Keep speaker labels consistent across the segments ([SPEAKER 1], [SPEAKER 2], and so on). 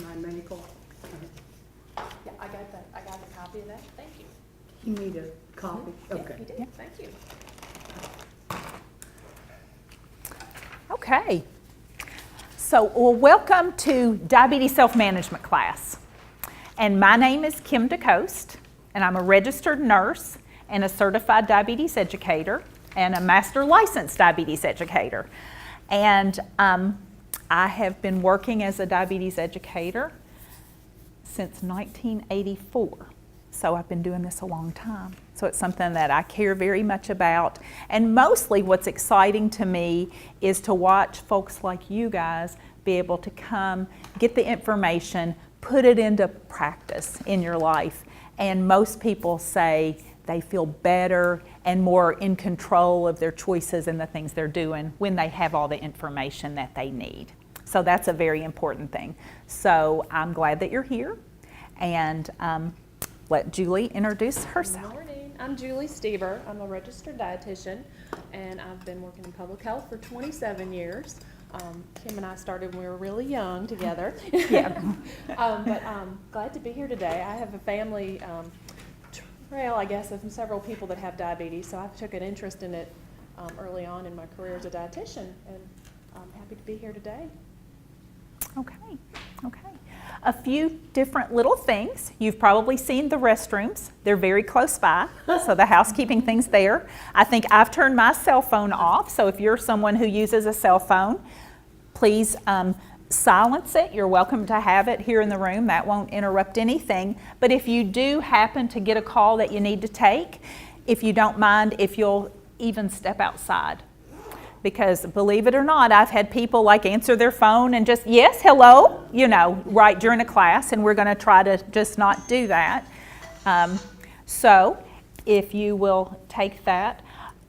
[SPEAKER 1] my medical.
[SPEAKER 2] Yeah, I got that. I got a copy of that. Thank you.
[SPEAKER 1] You need a copy?
[SPEAKER 2] Yeah,
[SPEAKER 1] Okay.
[SPEAKER 2] you did.
[SPEAKER 3] Yeah.
[SPEAKER 2] Thank you.
[SPEAKER 3] Okay. So, well, welcome to Diabetes Self-Management class. And my name is Kim DeCoste, and I'm a registered nurse and a certified diabetes educator and a master licensed diabetes educator. And I have been working as a diabetes educator since 1984. So I've been doing this a long time. So it's something that I care very much about. And mostly what's exciting to me is to watch folks like you guys be able to come, get the information, put it into practice in your life. And most people say they feel better and more in control of their choices and the things they're doing when they have all the information that they need. So that's a very important thing. So I'm glad that you're here. And let Julie introduce herself.
[SPEAKER 2] Good morning. I'm Julie Stever. I'm a registered dietitian, and I've been working in public health for 27 years. Kim and I started when we were really young together.
[SPEAKER 3] Yeah.
[SPEAKER 2] But I'm glad to be here today. I have a family trail, I guess, of several people that have diabetes, so I took an interest in it early on in my career as a dietitian, and I'm happy to be here today.
[SPEAKER 3] Okay. A few different little things. You've probably seen the restrooms. They're very close by, so the housekeeping things there. I think I've turned my cell phone off, so if you're someone who uses a cell phone, please silence it. You're welcome to have it here in the room. That won't interrupt anything. But if you do happen to get a call that you need to take, if you don't mind, if you'll even step outside. Because believe it or not, I've had people like answer their phone and just, yes, hello, right during a class, and we're going to try to just not do that. So if you will take that.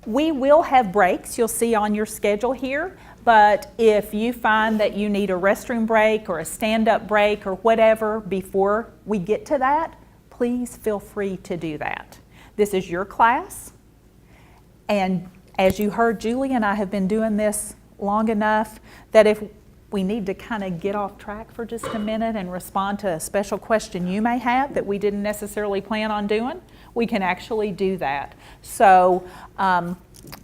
[SPEAKER 3] We will have breaks, you'll see on your schedule here, but if you find that you need a restroom break or a stand-up break or whatever before we get to that, please feel free to do that. This is your class, and as you heard, Julie and I have been doing this long enough that if we need to kind of get off track for just a minute and respond to a special question you may have that we didn't necessarily plan on doing, we can actually do that. So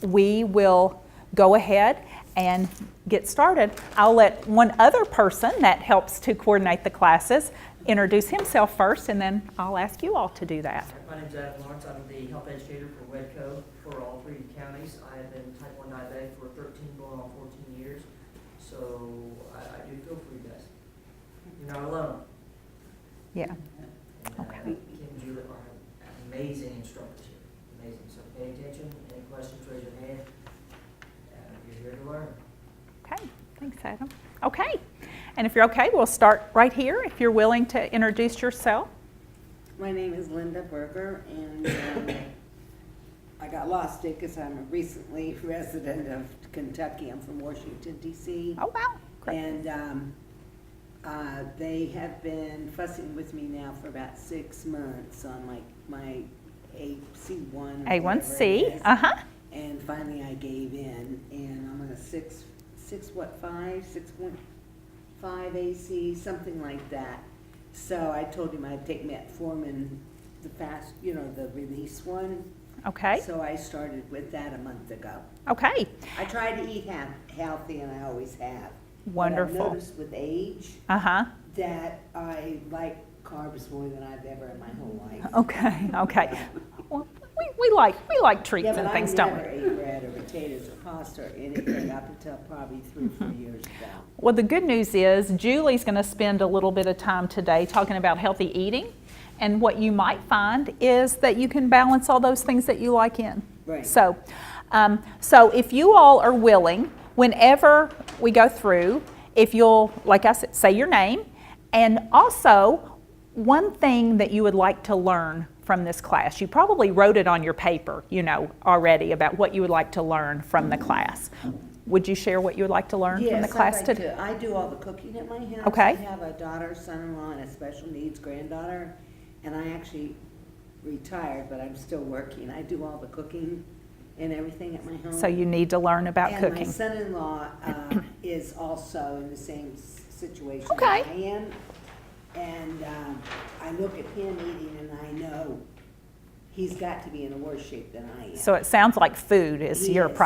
[SPEAKER 3] we will go ahead and get started. I'll let one other person that helps to coordinate the classes introduce himself first, and then I'll ask you all to do that.
[SPEAKER 4] My name is Adam Lawrence. I'm the health educator for WEDCO for all 3 counties. I have been type 1 diabetic for 13 going on 14 years. So I do feel for you guys. You're not alone.
[SPEAKER 3] Yeah.
[SPEAKER 4] And,
[SPEAKER 3] Okay.
[SPEAKER 4] Kim and Julie are amazing instructors here. Amazing. So pay attention. Any questions, raise your hand. You're here to learn.
[SPEAKER 3] Okay, thanks, Adam. Okay, and if you're okay, we'll start right here if you're willing to introduce yourself.
[SPEAKER 5] My name is Linda Berger, and I got lost it because I'm a recently resident of Kentucky. I'm from Washington, D.C.
[SPEAKER 3] Oh, wow. Great.
[SPEAKER 5] And they have been fussing with me now for about 6 months on my A1C.
[SPEAKER 3] A1C, uh-huh.
[SPEAKER 5] And finally I gave in, and I'm on a 6.5 AC, something like that. So I told him I'd take metformin, the fast, the release one.
[SPEAKER 3] Okay,
[SPEAKER 5] So I started with that a month ago.
[SPEAKER 3] okay,
[SPEAKER 5] I try to eat healthy, and I always have. But
[SPEAKER 3] wonderful.
[SPEAKER 5] I've noticed with age
[SPEAKER 3] Uh-huh,
[SPEAKER 5] that I like carbs more than I've ever in my whole life.
[SPEAKER 3] okay. Well, we like treats
[SPEAKER 5] Yeah, but
[SPEAKER 3] and
[SPEAKER 5] I
[SPEAKER 3] things, don't
[SPEAKER 5] never
[SPEAKER 3] we?
[SPEAKER 5] ate bread or potatoes or pasta or anything up until probably 3 or 4 years ago.
[SPEAKER 3] Well, the good news is Julie's going to spend a little bit of time today talking about healthy eating. And what you might find is that you can balance all those things that you like in.
[SPEAKER 5] Right.
[SPEAKER 3] So if you all are willing, whenever we go through, if you'll, like I said, say your name, and also one thing that you would like to learn from this class. You probably wrote it on your paper, already about what you would like to learn from the class. Would you share what you would like to learn from the class
[SPEAKER 5] I'd like
[SPEAKER 3] today?
[SPEAKER 5] to. I do all the cooking at my house.
[SPEAKER 3] Okay.
[SPEAKER 5] I have a daughter, son-in-law, and a special needs granddaughter, and I actually retired, but I'm still working. I do all the cooking and everything at my home.
[SPEAKER 3] So you need to learn about
[SPEAKER 5] and
[SPEAKER 3] cooking.
[SPEAKER 5] my son-in-law is also in the same situation
[SPEAKER 3] Okay.
[SPEAKER 5] I am. I look at him eating and I know he's got to be in a worse shape than I am.
[SPEAKER 3] So it sounds like food is
[SPEAKER 5] He
[SPEAKER 3] your
[SPEAKER 5] is.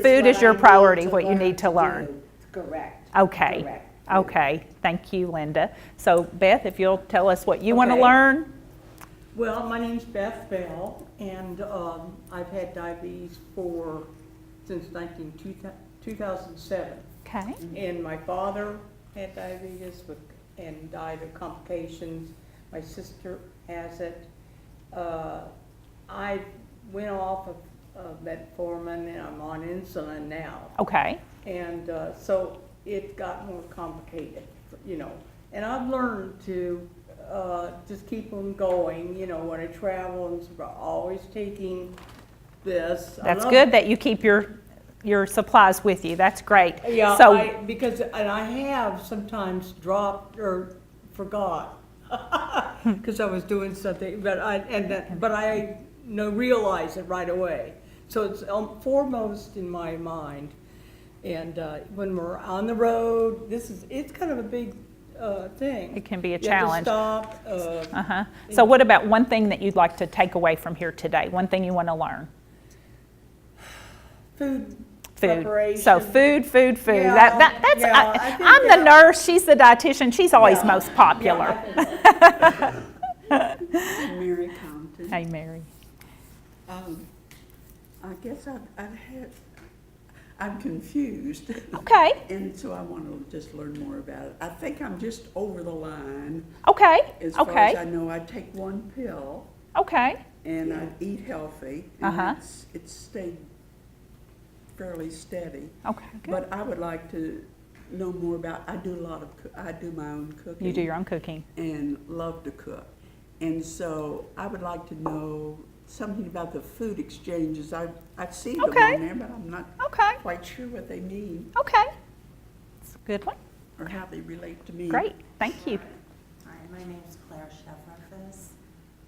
[SPEAKER 3] food
[SPEAKER 5] So
[SPEAKER 3] is your
[SPEAKER 5] what I need
[SPEAKER 3] priority,
[SPEAKER 5] to
[SPEAKER 3] what you need to learn.
[SPEAKER 5] do. Correct.
[SPEAKER 3] Okay.
[SPEAKER 5] Correct.
[SPEAKER 3] Okay. Thank you, Linda. So Beth, if you'll tell us what you want to
[SPEAKER 1] Okay.
[SPEAKER 3] learn.
[SPEAKER 1] Well, my name's Beth Bell, and I've had diabetes since 2007.
[SPEAKER 3] Okay.
[SPEAKER 1] And my father had diabetes and died of complications. My sister has it. I went off of metformin, and I'm on insulin now.
[SPEAKER 3] Okay.
[SPEAKER 1] And so it got more complicated, And I've learned to just keep them going, when I travel, and always taking this.
[SPEAKER 3] That's good that you keep your supplies with you. That's great.
[SPEAKER 1] Yeah,
[SPEAKER 3] So
[SPEAKER 1] because I have sometimes dropped or forgot because I was doing something, but I realize it right away. So it's foremost in my mind. And when we're on the road, it's kind of a big thing.
[SPEAKER 3] it can be a
[SPEAKER 1] You have to
[SPEAKER 3] challenge.
[SPEAKER 1] stop.
[SPEAKER 3] Uh-huh. So what about one thing that you'd like to take away from here today? One thing you want to learn?
[SPEAKER 1] Food.
[SPEAKER 3] Food.
[SPEAKER 1] Preparation.
[SPEAKER 3] So food.
[SPEAKER 1] Yeah,
[SPEAKER 3] That's.
[SPEAKER 1] yeah, I think
[SPEAKER 3] I'm the nurse. She's the dietitian. She's always
[SPEAKER 1] Yeah.
[SPEAKER 3] most popular.
[SPEAKER 1] Yeah,
[SPEAKER 6] Mary Compton.
[SPEAKER 3] Hey, Mary.
[SPEAKER 6] I guess I'm confused,
[SPEAKER 3] Okay.
[SPEAKER 6] and so I want to just learn more about it. I think I'm just over the line.
[SPEAKER 3] Okay.
[SPEAKER 6] As far as I
[SPEAKER 3] Okay.
[SPEAKER 6] know, I take one pill,
[SPEAKER 3] Okay.
[SPEAKER 6] and I eat healthy,
[SPEAKER 3] Uh-huh.
[SPEAKER 6] and it's stayed fairly steady.
[SPEAKER 3] Okay. Good.
[SPEAKER 6] But I would like to know more about, I do my own cooking.
[SPEAKER 3] You do your own cooking.
[SPEAKER 6] And love to cook. And so I would like to know something about the food exchanges. I've seen them
[SPEAKER 3] Okay.
[SPEAKER 6] on there, but I'm not
[SPEAKER 3] Okay.
[SPEAKER 6] quite sure what they mean
[SPEAKER 3] Okay. It's a good one.
[SPEAKER 6] or how they relate to me.
[SPEAKER 3] Great. Thank you.
[SPEAKER 7] Hi, my name is Claire Shefferfus.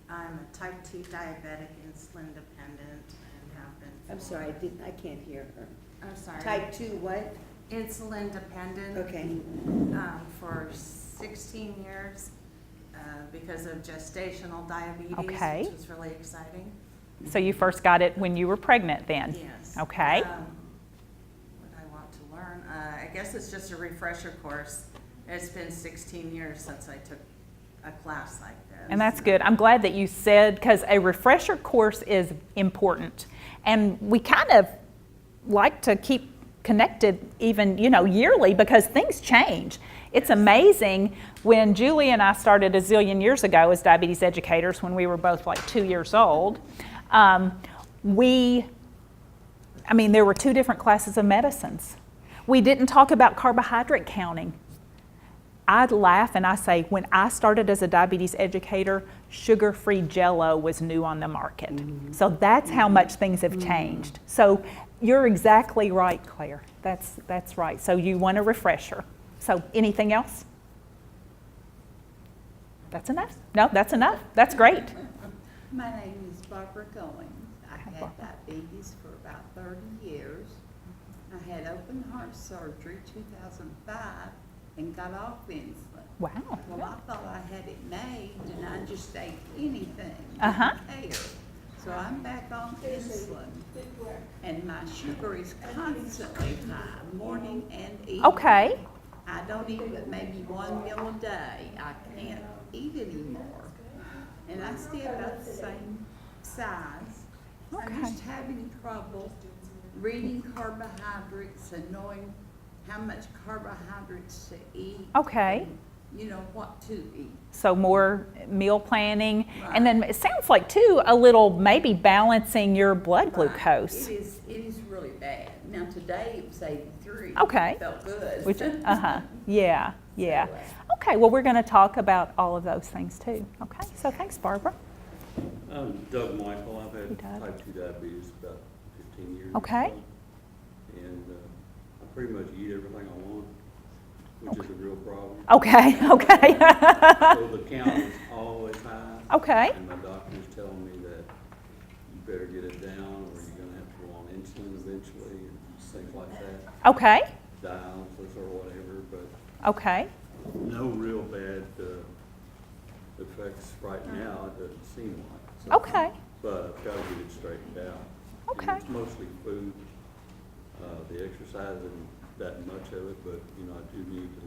[SPEAKER 7] I'm a type 2 diabetic, insulin dependent, and have been.
[SPEAKER 5] I'm sorry, I can't hear her.
[SPEAKER 7] I'm sorry.
[SPEAKER 5] Type 2 what?
[SPEAKER 7] Insulin dependent.
[SPEAKER 5] Okay.
[SPEAKER 7] For 16 years because of gestational diabetes,
[SPEAKER 3] Okay.
[SPEAKER 7] which was really exciting.
[SPEAKER 3] So you first got it when you were pregnant then?
[SPEAKER 7] Yes.
[SPEAKER 3] Okay.
[SPEAKER 7] What I want to learn, I guess it's just a refresher course. It's been 16 years since I took a class like this.
[SPEAKER 3] And that's good. I'm glad that you said, because a refresher course is important. And we kind of like to keep connected even, yearly, because things change. It's amazing. When Julie and I started a zillion years ago as diabetes educators, when we were both like 2 years old, there were 2 different classes of medicines. We didn't talk about carbohydrate counting. I'd laugh and I say, when I started as a diabetes educator, sugar-free Jell-O was new on the market.
[SPEAKER 6] Mm-hmm.
[SPEAKER 3] So that's how much things have changed. So you're exactly right, Claire. That's right. So you want a refresher. So anything else? That's enough? No, that's enough. That's great.
[SPEAKER 8] My name is Barbara Goings. I
[SPEAKER 3] Hi,
[SPEAKER 8] had
[SPEAKER 3] Barbara.
[SPEAKER 8] diabetes for about 30 years. I had open heart surgery 2005 and got off insulin.
[SPEAKER 3] Wow.
[SPEAKER 8] Well, I thought I had it made and I just ate anything.
[SPEAKER 3] Uh-huh.
[SPEAKER 8] Didn't care. So I'm back on insulin and my sugar is constantly high, morning and evening.
[SPEAKER 3] Okay.
[SPEAKER 8] I don't eat but maybe 1 meal a day. I can't eat anymore. And I stay about the same size. I'm
[SPEAKER 3] Okay.
[SPEAKER 8] just having trouble reading carbohydrates and knowing how much carbohydrates to eat.
[SPEAKER 3] Okay.
[SPEAKER 8] You know, what to eat.
[SPEAKER 3] So more meal planning.
[SPEAKER 8] Right.
[SPEAKER 3] And then it sounds like, too, a little maybe balancing your blood glucose.
[SPEAKER 8] It is really bad. Now today it was 83.
[SPEAKER 3] Okay.
[SPEAKER 8] Felt good.
[SPEAKER 3] Which, yeah. Okay, well, we're going to talk about all of those things, too. Okay, so thanks, Barbara.
[SPEAKER 9] I'm Doug Michael. I've
[SPEAKER 3] Hey,
[SPEAKER 9] had
[SPEAKER 3] Doug.
[SPEAKER 9] type 2 diabetes about 15 years.
[SPEAKER 3] Okay.
[SPEAKER 9] And I pretty much eat everything I want, which is a real problem.
[SPEAKER 3] Okay.
[SPEAKER 9] So the count is always high.
[SPEAKER 3] Okay.
[SPEAKER 9] And my doctor's telling me that you better get it down or you're going to have to go on insulin eventually and things like that,
[SPEAKER 3] Okay.
[SPEAKER 9] dialysis or whatever. But
[SPEAKER 3] Okay.
[SPEAKER 9] no real bad effects right now, it doesn't seem like. So-
[SPEAKER 3] Okay,
[SPEAKER 9] But I've got to get it straightened out.
[SPEAKER 3] Okay.
[SPEAKER 9] And it's mostly food, the exercise isn't that much of it, but, you know, I do need to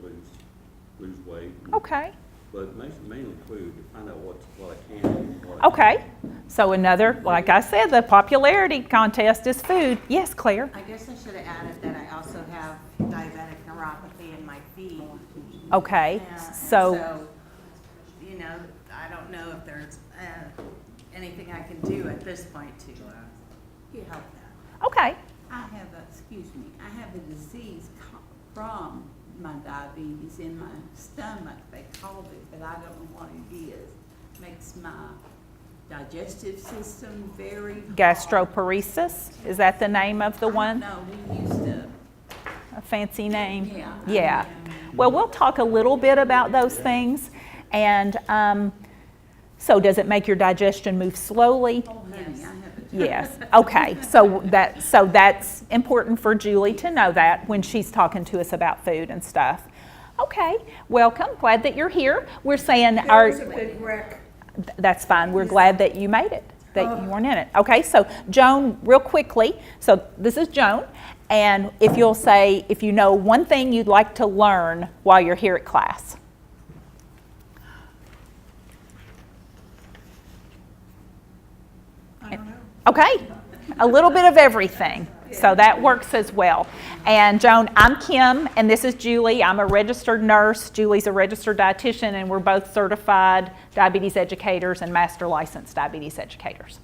[SPEAKER 9] lose weight.
[SPEAKER 3] okay,
[SPEAKER 9] But mainly food, to find out what I can and what I
[SPEAKER 3] okay.
[SPEAKER 9] can't.
[SPEAKER 3] So another, like I said, the popularity contest is food. Yes, Claire?
[SPEAKER 7] I guess I should have added that I also have diabetic neuropathy in my feet.
[SPEAKER 3] Okay,
[SPEAKER 7] Yeah, and
[SPEAKER 3] so,
[SPEAKER 7] you know, I don't know if there's anything I can do at this point to help that.
[SPEAKER 3] okay,
[SPEAKER 8] Excuse me, I have a disease from my diabetes in my stomach, they called it, but I don't know what it is. Makes my digestive system very hard.
[SPEAKER 3] gastroparesis, is that the name of the one?
[SPEAKER 8] No, we used to,
[SPEAKER 3] A fancy name?
[SPEAKER 8] yeah.
[SPEAKER 3] Yeah. Well, we'll talk a little bit about those things. And so does it make your digestion move slowly?
[SPEAKER 8] Oh, honey, I have a
[SPEAKER 3] Yes. Okay. So that's important for Julie to know that when she's talking to us about food and stuff. Okay. Welcome. Glad that you're here. We're saying
[SPEAKER 1] There was a big wreck.
[SPEAKER 3] That's fine. We're glad that you made it, that you weren't in it. Okay, so Joan, real quickly, so this is Joan, and if you'll say, if you know one thing you'd like to learn while you're here at class.
[SPEAKER 1] I don't know.
[SPEAKER 3] Okay, a little bit of everything. So that works as well. And Joan, I'm Kim, and this is Julie. I'm a registered nurse. Julie's a registered dietitian, and we're both certified diabetes educators and master licensed diabetes educators.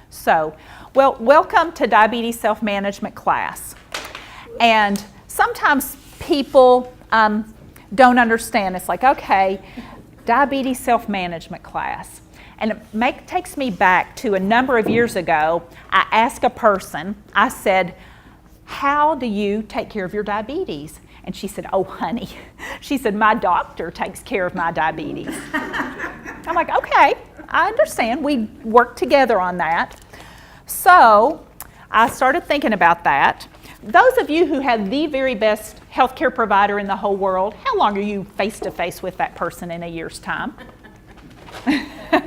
[SPEAKER 3] So, well, welcome to diabetes self-management class. And sometimes people don't understand. It's like, okay, diabetes self-management class. And it takes me back to a number of years ago. I asked a person, I said, how do you take care of your diabetes? And she said, oh, honey. She said, my doctor takes care of my diabetes. I'm like, okay, I understand. We work together on that. So I started thinking about that. Those of you who have the very best healthcare provider in the whole world, how long are you face-to-face with that person in a year's time?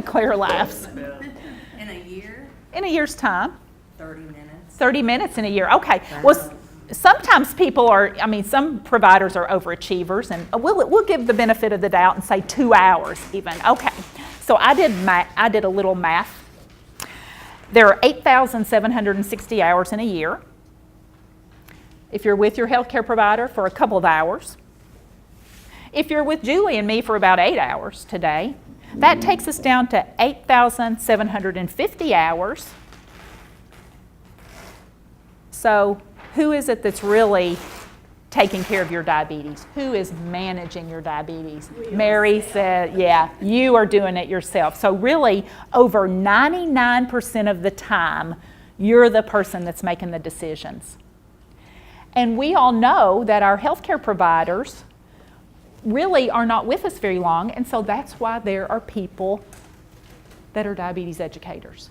[SPEAKER 3] Claire laughs.
[SPEAKER 7] In a year,
[SPEAKER 3] In a year's time,
[SPEAKER 7] 30 minutes.
[SPEAKER 3] 30 minutes in a year. Okay. Well, sometimes people are, some providers are overachievers, and we'll give the benefit of the doubt and say 2 hours even. Okay. So I did a little math. There are 8,760 hours in a year. If you're with your healthcare provider for a couple of hours, if you're with Julie and me for about 8 hours today, that takes us down to 8,750 hours. So who is it that's really taking care of your diabetes? Who is managing your diabetes? Mary said, yeah, you are doing it yourself. So really, over 99% of the time, you're the person that's making the decisions. And we all know that our healthcare providers really are not with us very long, and so that's why there are people that are diabetes educators.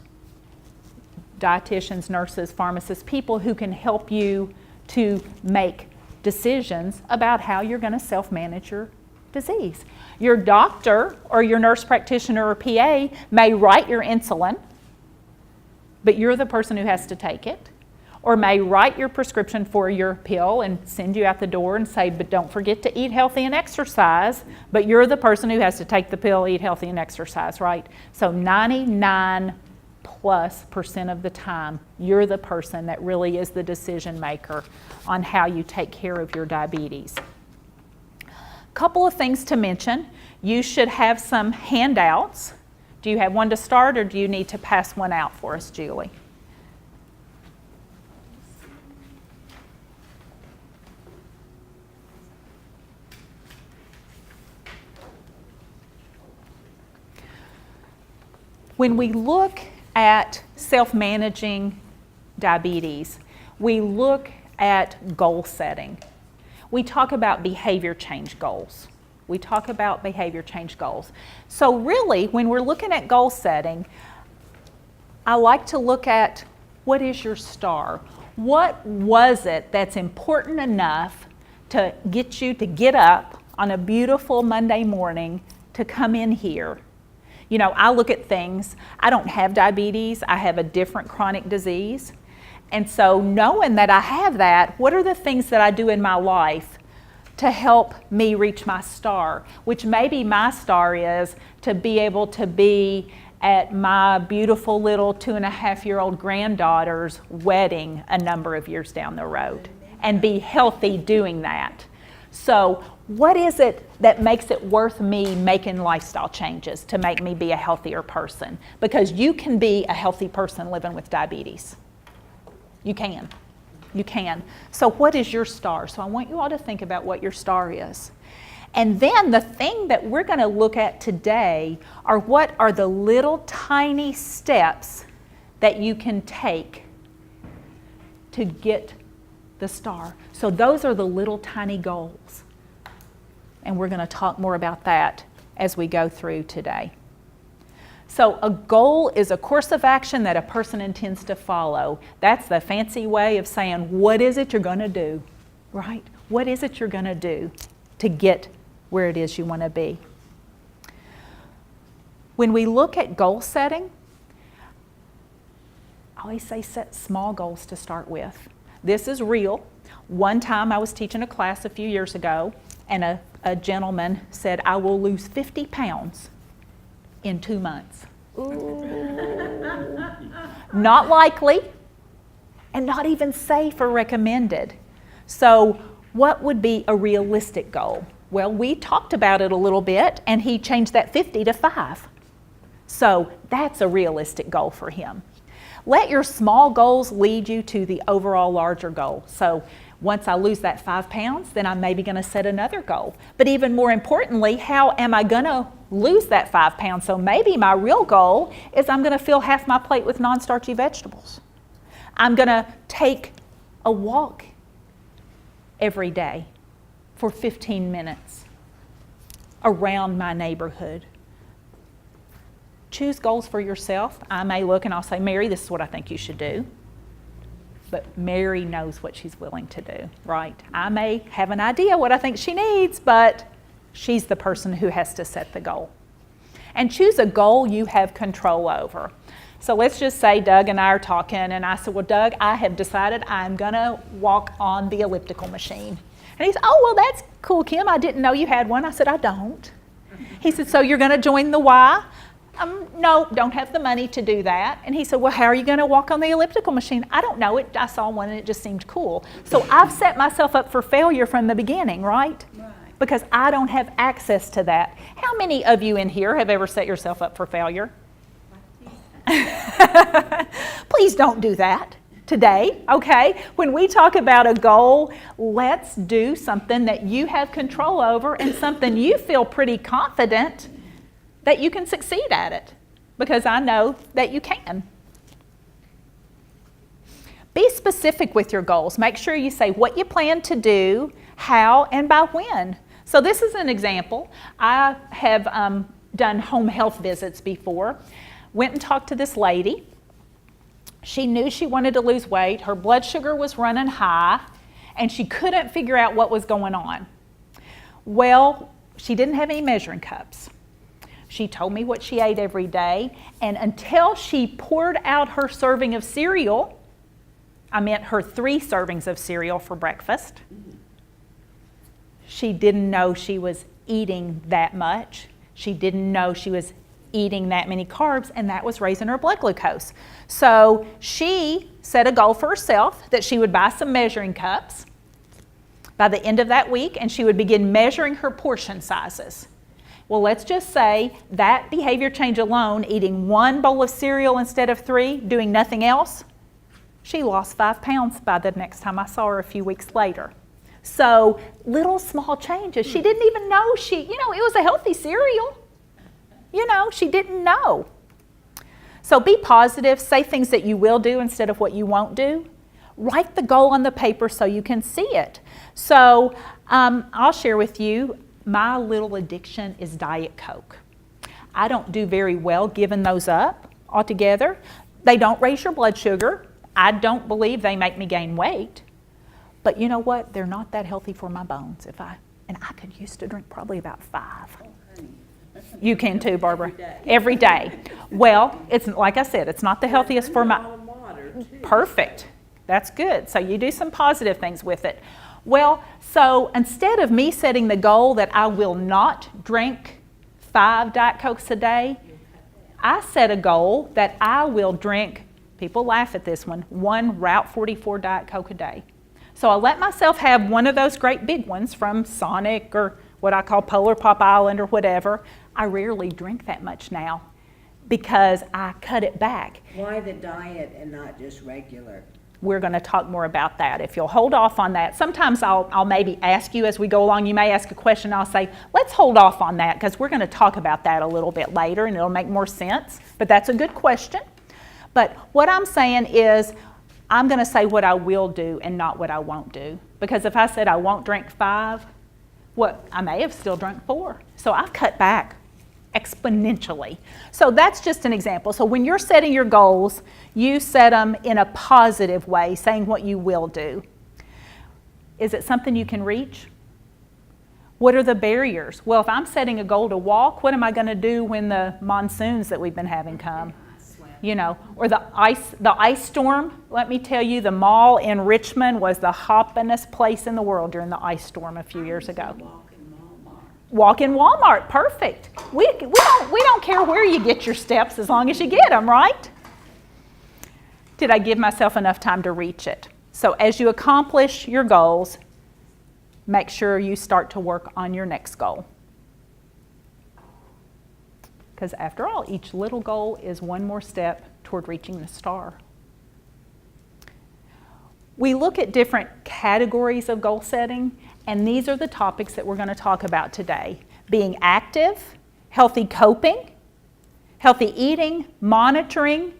[SPEAKER 3] Dietitians, nurses, pharmacists, people who can help you to make decisions about how you're going to self-manage your disease. Your doctor or your nurse practitioner or PA may write your insulin, but you're the person who has to take it, or may write your prescription for your pill and send you out the door and say, but don't forget to eat healthy and exercise, but you're the person who has to take the pill, eat healthy and exercise, right? So 99+% of the time, you're the person that really is the decision maker on how you take care of your diabetes. Couple of things to mention. You should have some handouts. Do you have one to start, or do you need to pass one out for us, Julie? When we look at self-managing diabetes, we look at goal setting. We talk about behavior change goals. So really, when we're looking at goal setting, I like to look at what is your star? What was it that's important enough to get you to get up on a beautiful Monday morning to come in here? You know, I look at things, I don't have diabetes, I have a different chronic disease. And so knowing that I have that, what are the things that I do in my life to help me reach my star? Which maybe my star is to be able to be at my beautiful little 2.5-year-old granddaughter's wedding a number of years down the road and be healthy doing that. So what is it that makes it worth me making lifestyle changes to make me be a healthier person? Because you can be a healthy person living with diabetes. You can. You can. So what is your star? So I want you all to think about what your star is. And then the thing that we're going to look at today are what are the little tiny steps that you can take to get the star. So those are the little tiny goals. And we're going to talk more about that as we go through today. So a goal is a course of action that a person intends to follow. That's the fancy way of saying, what is it you're going to do, right? What is it you're going to do to get where it is you want to be? When we look at goal setting, I always say set small goals to start with. This is real. One time I was teaching a class a few years ago, and a gentleman said, I will lose 50 pounds in 2 months. Ooh. Not likely, and not even safe or recommended. So what would be a realistic goal? Well, we talked about it a little bit, and he changed that 50 to 5. So that's a realistic goal for him. Let your small goals lead you to the overall larger goal. So once I lose that 5 pounds, then I'm maybe going to set another goal. But even more importantly, how am I going to lose that 5 pounds? So maybe my real goal is I'm going to fill half my plate with non-starchy vegetables. I'm going to take a walk every day for 15 minutes around my neighborhood. Choose goals for yourself. I may look and I'll say, Mary, this is what I think you should do. But Mary knows what she's willing to do, right? I may have an idea what I think she needs, but she's the person who has to set the goal. And choose a goal you have control over. So let's just say Doug and I are talking, and I said, well, Doug, I have decided I'm going to walk on the elliptical machine. And he said, oh, well, that's cool, Kim. I didn't know you had one. I said, I don't. He said, so you're going to join the Y? No, don't have the money to do that. And he said, well, how are you going to walk on the elliptical machine? I don't know. I saw one and it just seemed cool. So I've set myself up for failure from the beginning, right? Because I don't have access to that. How many of you in here have ever set yourself up for failure? Please don't do that today, okay? When we talk about a goal, let's do something that you have control over and something you feel pretty confident that you can succeed at it, because I know that you can. Be specific with your goals. Make sure you say what you plan to do, how, and by when. So this is an example. I have done home health visits before. Went and talked to this lady. She knew she wanted to lose weight. Her blood sugar was running high, and she couldn't figure out what was going on. Well, she didn't have any measuring cups. She told me what she ate every day, and until she poured out her serving of cereal, I meant her 3 servings of cereal for breakfast, she didn't know she was eating that much. She didn't know she was eating that many carbs, and that was raising her blood glucose. So she set a goal for herself that she would buy some measuring cups by the end of that week, and she would begin measuring her portion sizes. Well, let's just say that behavior change alone, eating 1 bowl of cereal instead of 3, doing nothing else, she lost 5 pounds by the next time I saw her a few weeks later. So little small changes. She didn't even know it was a healthy cereal. She didn't know. So be positive, say things that you will do instead of what you won't do. Write the goal on the paper so you can see it. So I'll share with you, my little addiction is Diet Coke. I don't do very well giving those up altogether. They don't raise your blood sugar. I don't believe they make me gain weight. But you know what? They're not that healthy for my bones. And I could used to drink probably about 5. You can too, Barbara.
[SPEAKER 8] Every day.
[SPEAKER 3] Every day. Well, it's like I said, it's not the healthiest for my.
[SPEAKER 8] Drink a lot of water, too.
[SPEAKER 3] Perfect. That's good. So you do some positive things with it. Well, so instead of me setting the goal that I will not drink 5 Diet Cokes a day, I set a goal that I will drink, people laugh at this one Route 44 Diet Coke a day. So I let myself have one of those great big ones from Sonic or what I call Polar Pop Island or whatever. I rarely drink that much now because I cut it back.
[SPEAKER 5] Why the diet and not just regular?
[SPEAKER 3] We're going to talk more about that. If you'll hold off on that, sometimes I'll maybe ask you as we go along. You may ask a question, I'll say, let's hold off on that because we're going to talk about that a little bit later and it'll make more sense. But that's a good question. But what I'm saying is, I'm going to say what I will do and not what I won't do. Because if I said I won't drink 5, I may have still drunk 4. So I've cut back exponentially. So that's just an example. So when you're setting your goals, you set them in a positive way, saying what you will do. Is it something you can reach? What are the barriers? Well, if I'm setting a goal to walk, what am I going to do when the monsoons that we've been having come? You know, or the ice storm. Let me tell you, the mall in Richmond was the hoppingest place in the world during the ice storm a few years ago. Walk in Walmart, perfect. We don't care where you get your steps as long as you get them, right? Did I give myself enough time to reach it? So as you accomplish your goals, make sure you start to work on your next goal. Because after all, each little goal is one more step toward reaching the star. We look at different categories of goal setting, and these are the topics that we're going to talk about today. Being active, healthy coping, healthy eating, monitoring,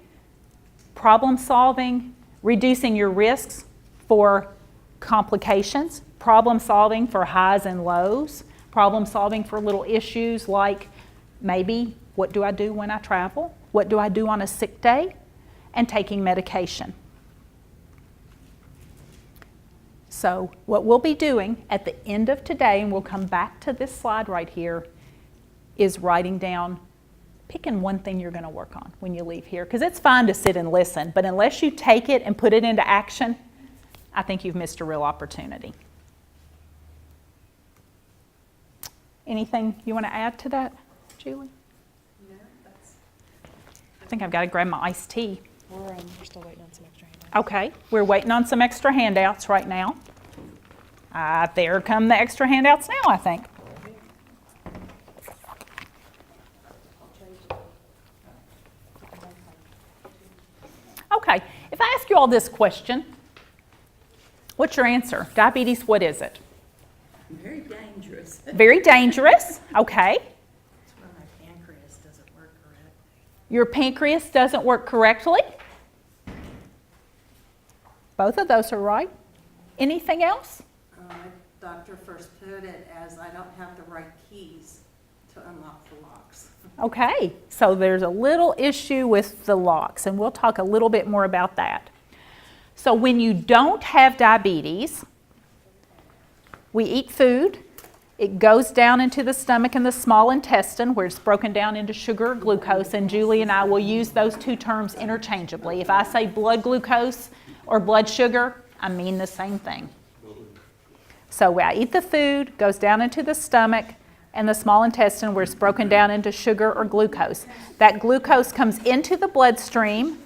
[SPEAKER 3] problem solving, reducing your risks for complications, problem solving for highs and lows, problem solving for little issues like maybe what do I do when I travel, what do I do on a sick day, and taking medication. So what we'll be doing at the end of today, and we'll come back to this slide right here, is writing down, picking one thing you're going to work on when you leave here. Because it's fine to sit and listen, but unless you take it and put it into action, I think you've missed a real opportunity. Anything you want to add to that, Julie?
[SPEAKER 2] No, that's,
[SPEAKER 3] I think I've got to grab my iced tea.
[SPEAKER 2] we're still waiting on some extra handouts.
[SPEAKER 3] Okay, we're waiting on some extra handouts right now. There come the extra handouts now, I think. Okay, if I ask you all this question, what's your answer? Diabetes, what is it?
[SPEAKER 8] Very dangerous.
[SPEAKER 3] Very dangerous, okay.
[SPEAKER 7] It's when my pancreas doesn't work correctly.
[SPEAKER 3] Your pancreas doesn't work correctly. Both of those are right. Anything else?
[SPEAKER 7] My doctor first put it as I don't have the right keys to unlock the locks.
[SPEAKER 3] Okay, so there's a little issue with the locks, and we'll talk a little bit more about that. So when you don't have diabetes, we eat food. It goes down into the stomach and the small intestine where it's broken down into sugar or glucose, and Julie and I will use those two terms interchangeably. If I say blood glucose or blood sugar, I mean the same thing. So I eat the food, goes down into the stomach and the small intestine where it's broken down into sugar or glucose. That glucose comes into the bloodstream.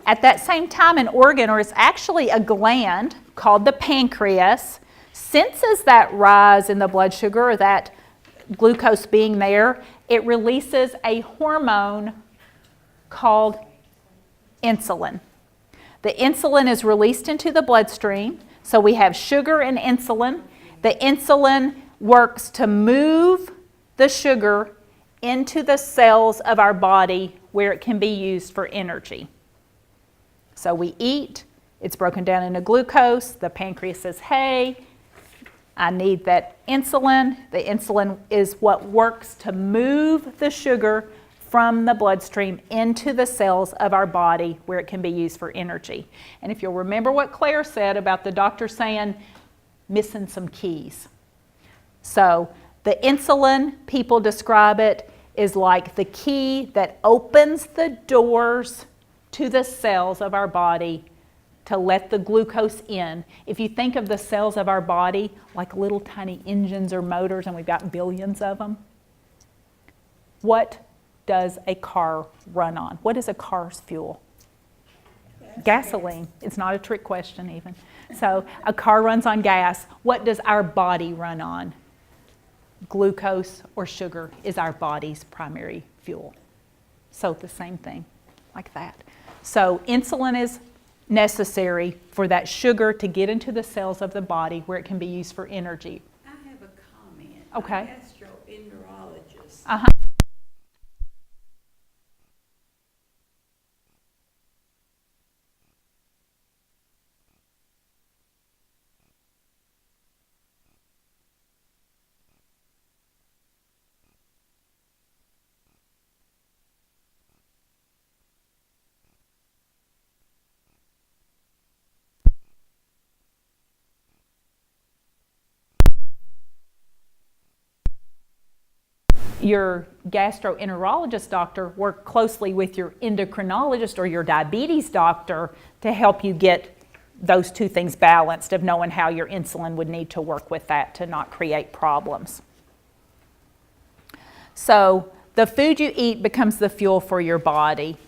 [SPEAKER 3] At that same time, an organ, or it's actually a gland called the pancreas, senses that rise in the blood sugar or that glucose being there. It releases a hormone called insulin. The insulin is released into the bloodstream. So we have sugar and insulin. The insulin works to move the sugar into the cells of our body where it can be used for energy. So we eat, it's broken down into glucose. The pancreas says, hey, I need that insulin. The insulin is what works to move the sugar from the bloodstream into the cells of our body where it can be used for energy. And if you'll remember what Claire said about the doctor saying, missing some keys. So the insulin, people describe it, is like the key that opens the doors to the cells of our body to let the glucose in. If you think of the cells of our body like little tiny engines or motors, and we've got billions of them, what does a car run on? What is a car's fuel? Gasoline. It's not a trick question even. So a car runs on gas. What does our body run on? Glucose or sugar is our body's primary fuel. So the same thing, like that. So insulin is necessary for that sugar to get into the cells of the body where it can be used for energy.
[SPEAKER 8] I have a comment.
[SPEAKER 3] Okay.
[SPEAKER 8] I'm a gastroenterologist.
[SPEAKER 3] Uh-huh. Your gastroenterologist doctor work closely with your endocrinologist or your diabetes doctor to help you get those two things balanced, of knowing how your insulin would need to work with that to not create problems. So the food you eat becomes the fuel for your body,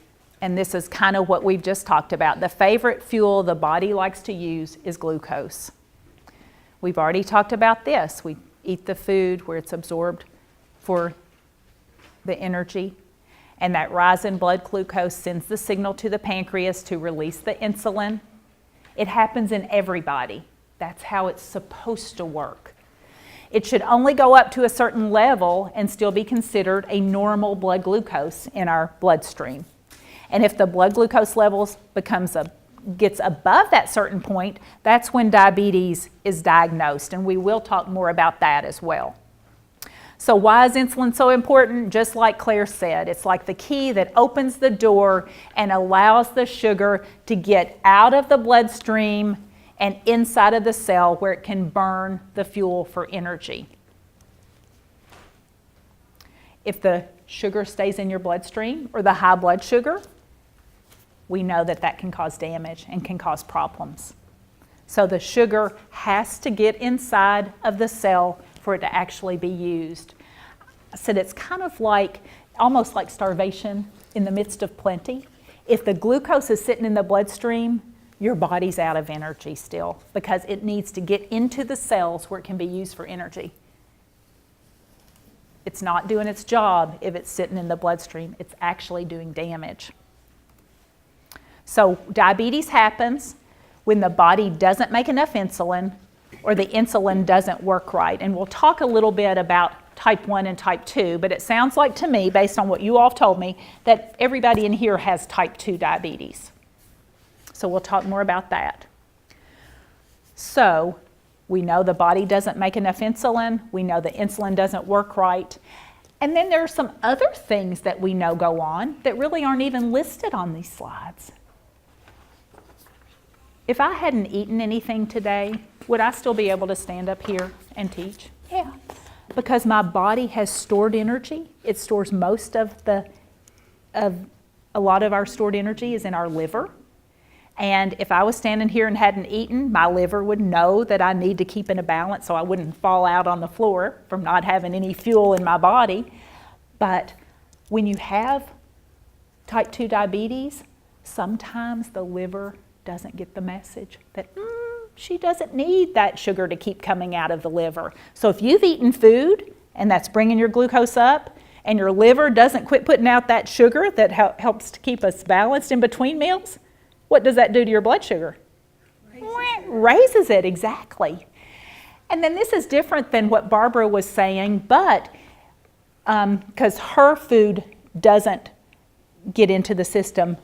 [SPEAKER 3] and this is kind of what we've just talked about. The favorite fuel the body likes to use is glucose. We've already talked about this. We eat the food where it's absorbed for the energy, and that rise in blood glucose sends the signal to the pancreas to release the insulin. It happens in everybody. That's how it's supposed to work. It should only go up to a certain level and still be considered a normal blood glucose in our bloodstream. And if the blood glucose levels gets above that certain point, that's when diabetes is diagnosed, and we will talk more about that as well. So why is insulin so important? Just like Claire said, it's like the key that opens the door and allows the sugar to get out of the bloodstream and inside of the cell where it can burn the fuel for energy. If the sugar stays in your bloodstream, or the high blood sugar, we know that that can cause damage and can cause problems. So the sugar has to get inside of the cell for it to actually be used. I said it's kind of like, almost like starvation in the midst of plenty. If the glucose is sitting in the bloodstream, your body's out of energy still, because it needs to get into the cells where it can be used for energy. It's not doing its job if it's sitting in the bloodstream. It's actually doing damage. So diabetes happens when the body doesn't make enough insulin, or the insulin doesn't work right. And we'll talk a little bit about type 1 and type 2, but it sounds like to me, based on what you all have told me, that everybody in here has type 2 diabetes. So we'll talk more about that. So we know the body doesn't make enough insulin. We know the insulin doesn't work right. And then there are some other things that we know go on that really aren't even listed on these slides. If I hadn't eaten anything today, would I still be able to stand up here and teach? Yeah, because my body has stored energy. It stores most of a lot of our stored energy is in our liver. And if I was standing here and hadn't eaten, my liver would know that I need to keep in a balance so I wouldn't fall out on the floor from not having any fuel in my body. But when you have type 2 diabetes, sometimes the liver doesn't get the message that she doesn't need that sugar to keep coming out of the liver. So if you've eaten food and that's bringing your glucose up, and your liver doesn't quit putting out that sugar that helps to keep us balanced in between meals, what does that do to your blood sugar? Raises it, exactly. And then this is different than what Barbara was saying, but because her food doesn't get into the system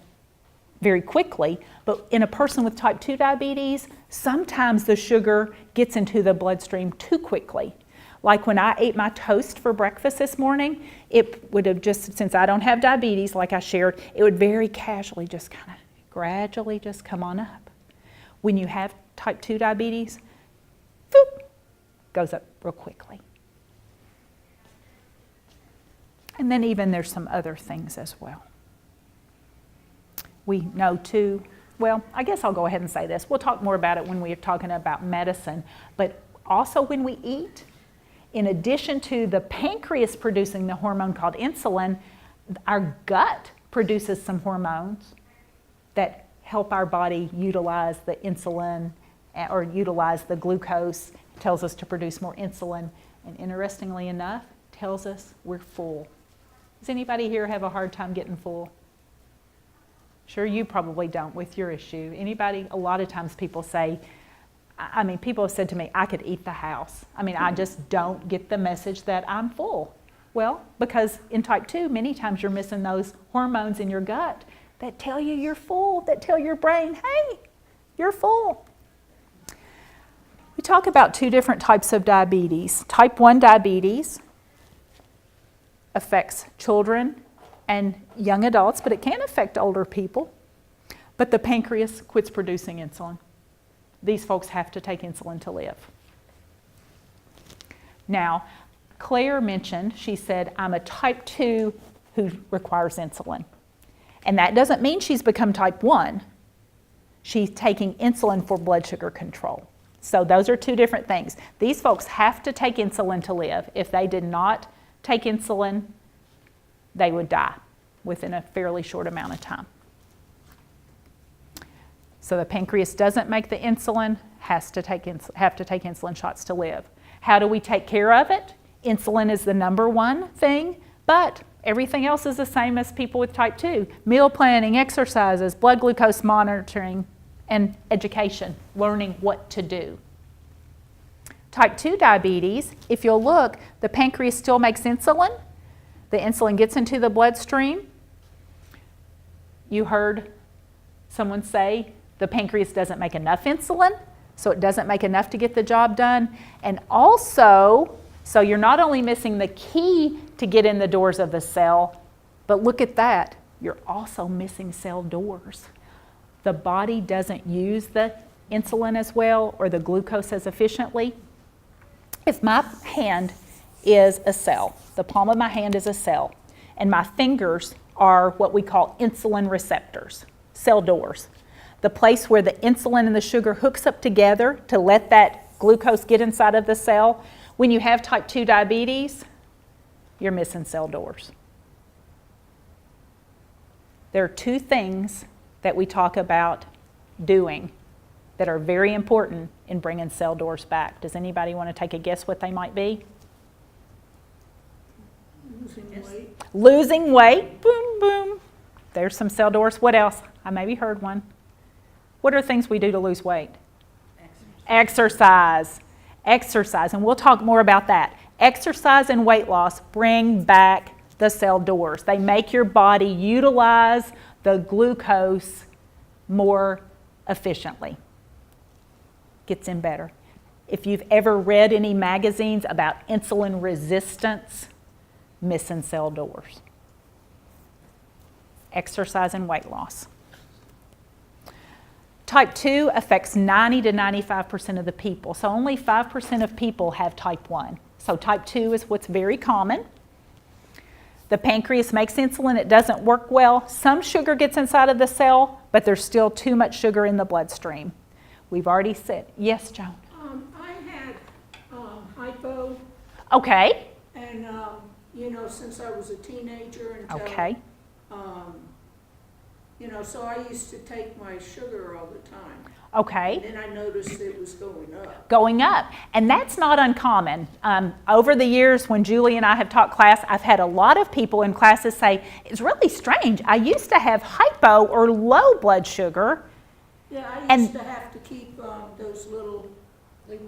[SPEAKER 3] very quickly, but in a person with type 2 diabetes, sometimes the sugar gets into the bloodstream too quickly. Like when I ate my toast for breakfast this morning, it would have just, since I don't have diabetes like I shared, it would very casually just kind of gradually just come on up. When you have type 2 diabetes, boop, goes up real quickly. And then even there's some other things as well. We know too, well, I guess I'll go ahead and say this. We'll talk more about it when we're talking about medicine. But also when we eat, in addition to the pancreas producing the hormone called insulin, our gut produces some hormones that help our body utilize the insulin or utilize the glucose. It tells us to produce more insulin. And interestingly enough, tells us we're full. Does anybody here have a hard time getting full? Sure, you probably don't with your issue. Anybody? A lot of times people say, people have said to me, I could eat the house. I just don't get the message that I'm full. Well, because in type 2, many times you're missing those hormones in your gut that tell you you're full, that tell your brain, hey, you're full. We talk about 2 different types of diabetes. Type 1 diabetes affects children and young adults, but it can affect older people. But the pancreas quits producing insulin. These folks have to take insulin to live. Now, Claire mentioned, she said, I'm a type 2 who requires insulin. And that doesn't mean she's become type 1. She's taking insulin for blood sugar control. So those are 2 different things. These folks have to take insulin to live. If they did not take insulin, they would die within a fairly short amount of time. So the pancreas doesn't make the insulin, have to take insulin shots to live. How do we take care of it? Insulin is the number one thing, but everything else is the same as people with type 2. Meal planning, exercises, blood glucose monitoring, and education, learning what to do. Type 2 diabetes, if you'll look, the pancreas still makes insulin. The insulin gets into the bloodstream. You heard someone say the pancreas doesn't make enough insulin, so it doesn't make enough to get the job done. And also, so you're not only missing the key to get in the doors of the cell, but look at that, you're also missing cell doors. The body doesn't use the insulin as well or the glucose as efficiently. If my hand is a cell, the palm of my hand is a cell, and my fingers are what we call insulin receptors, cell doors. The place where the insulin and the sugar hooks up together to let that glucose get inside of the cell. When you have type 2 diabetes, you're missing cell doors. There are 2 things that we talk about doing that are very important in bringing cell doors back. Does anybody want to take a guess what they might be? Losing weight. Boom, boom. There's some cell doors. What else? I maybe heard one. What are things we do to lose weight? Exercise. Exercise. And we'll talk more about that. Exercise and weight loss bring back the cell doors. They make your body utilize the glucose more efficiently. Gets in better. If you've ever read any magazines about insulin resistance, missing cell doors. Exercise and weight loss. Type 2 affects 90 to 95% of the people, so only 5% of people have type 1. So type 2 is what's very common. The pancreas makes insulin, it doesn't work well. Some sugar gets inside of the cell, but there's still too much sugar in the bloodstream. We've already said, yes, Joan?
[SPEAKER 1] I had hypo,
[SPEAKER 3] Okay,
[SPEAKER 1] and, since I was a teenager until...
[SPEAKER 3] okay.
[SPEAKER 1] So I used to take my sugar all the time.
[SPEAKER 3] Okay.
[SPEAKER 1] And then I noticed it was going up.
[SPEAKER 3] Going up. And that's not uncommon. Over the years when Julie and I have taught class, I've had a lot of people in classes say, it's really strange. I used to have hypo or low blood sugar.
[SPEAKER 1] Yeah, I
[SPEAKER 3] And-
[SPEAKER 1] used to have to keep those little, like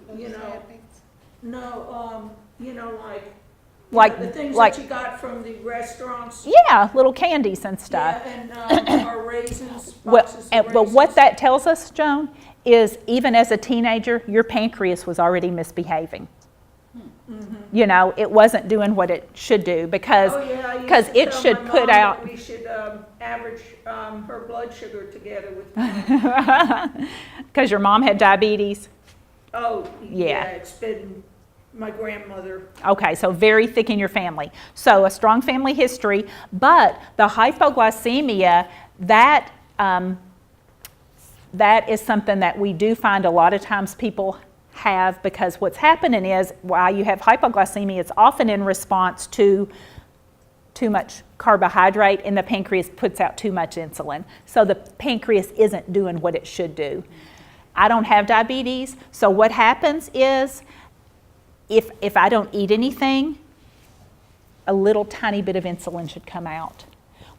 [SPEAKER 1] the things
[SPEAKER 3] like-
[SPEAKER 1] that you got from the restaurants.
[SPEAKER 3] Yeah, little candies and stuff.
[SPEAKER 1] Yeah, and our raisins,
[SPEAKER 3] Well,
[SPEAKER 1] boxes of
[SPEAKER 3] but what
[SPEAKER 1] raisins.
[SPEAKER 3] that tells us, Joan, is even as a teenager, your pancreas was already misbehaving. It wasn't doing what it should do because
[SPEAKER 1] Oh, yeah, I used
[SPEAKER 3] because
[SPEAKER 1] to
[SPEAKER 3] it
[SPEAKER 1] tell
[SPEAKER 3] should
[SPEAKER 1] my
[SPEAKER 3] put
[SPEAKER 1] mom
[SPEAKER 3] out.
[SPEAKER 1] that we should average her blood sugar together with mine.
[SPEAKER 3] Because your mom had diabetes.
[SPEAKER 1] Oh,
[SPEAKER 3] Yeah.
[SPEAKER 1] yeah, it's been My grandmother.
[SPEAKER 3] Okay, so very thick in your family. So a strong family history, but the hypoglycemia, that is something that we do find a lot of times people have, because what's happening is while you have hypoglycemia, it's often in response to too much carbohydrate, and the pancreas puts out too much insulin. So the pancreas isn't doing what it should do. I don't have diabetes, so what happens is if I don't eat anything, a little tiny bit of insulin should come out.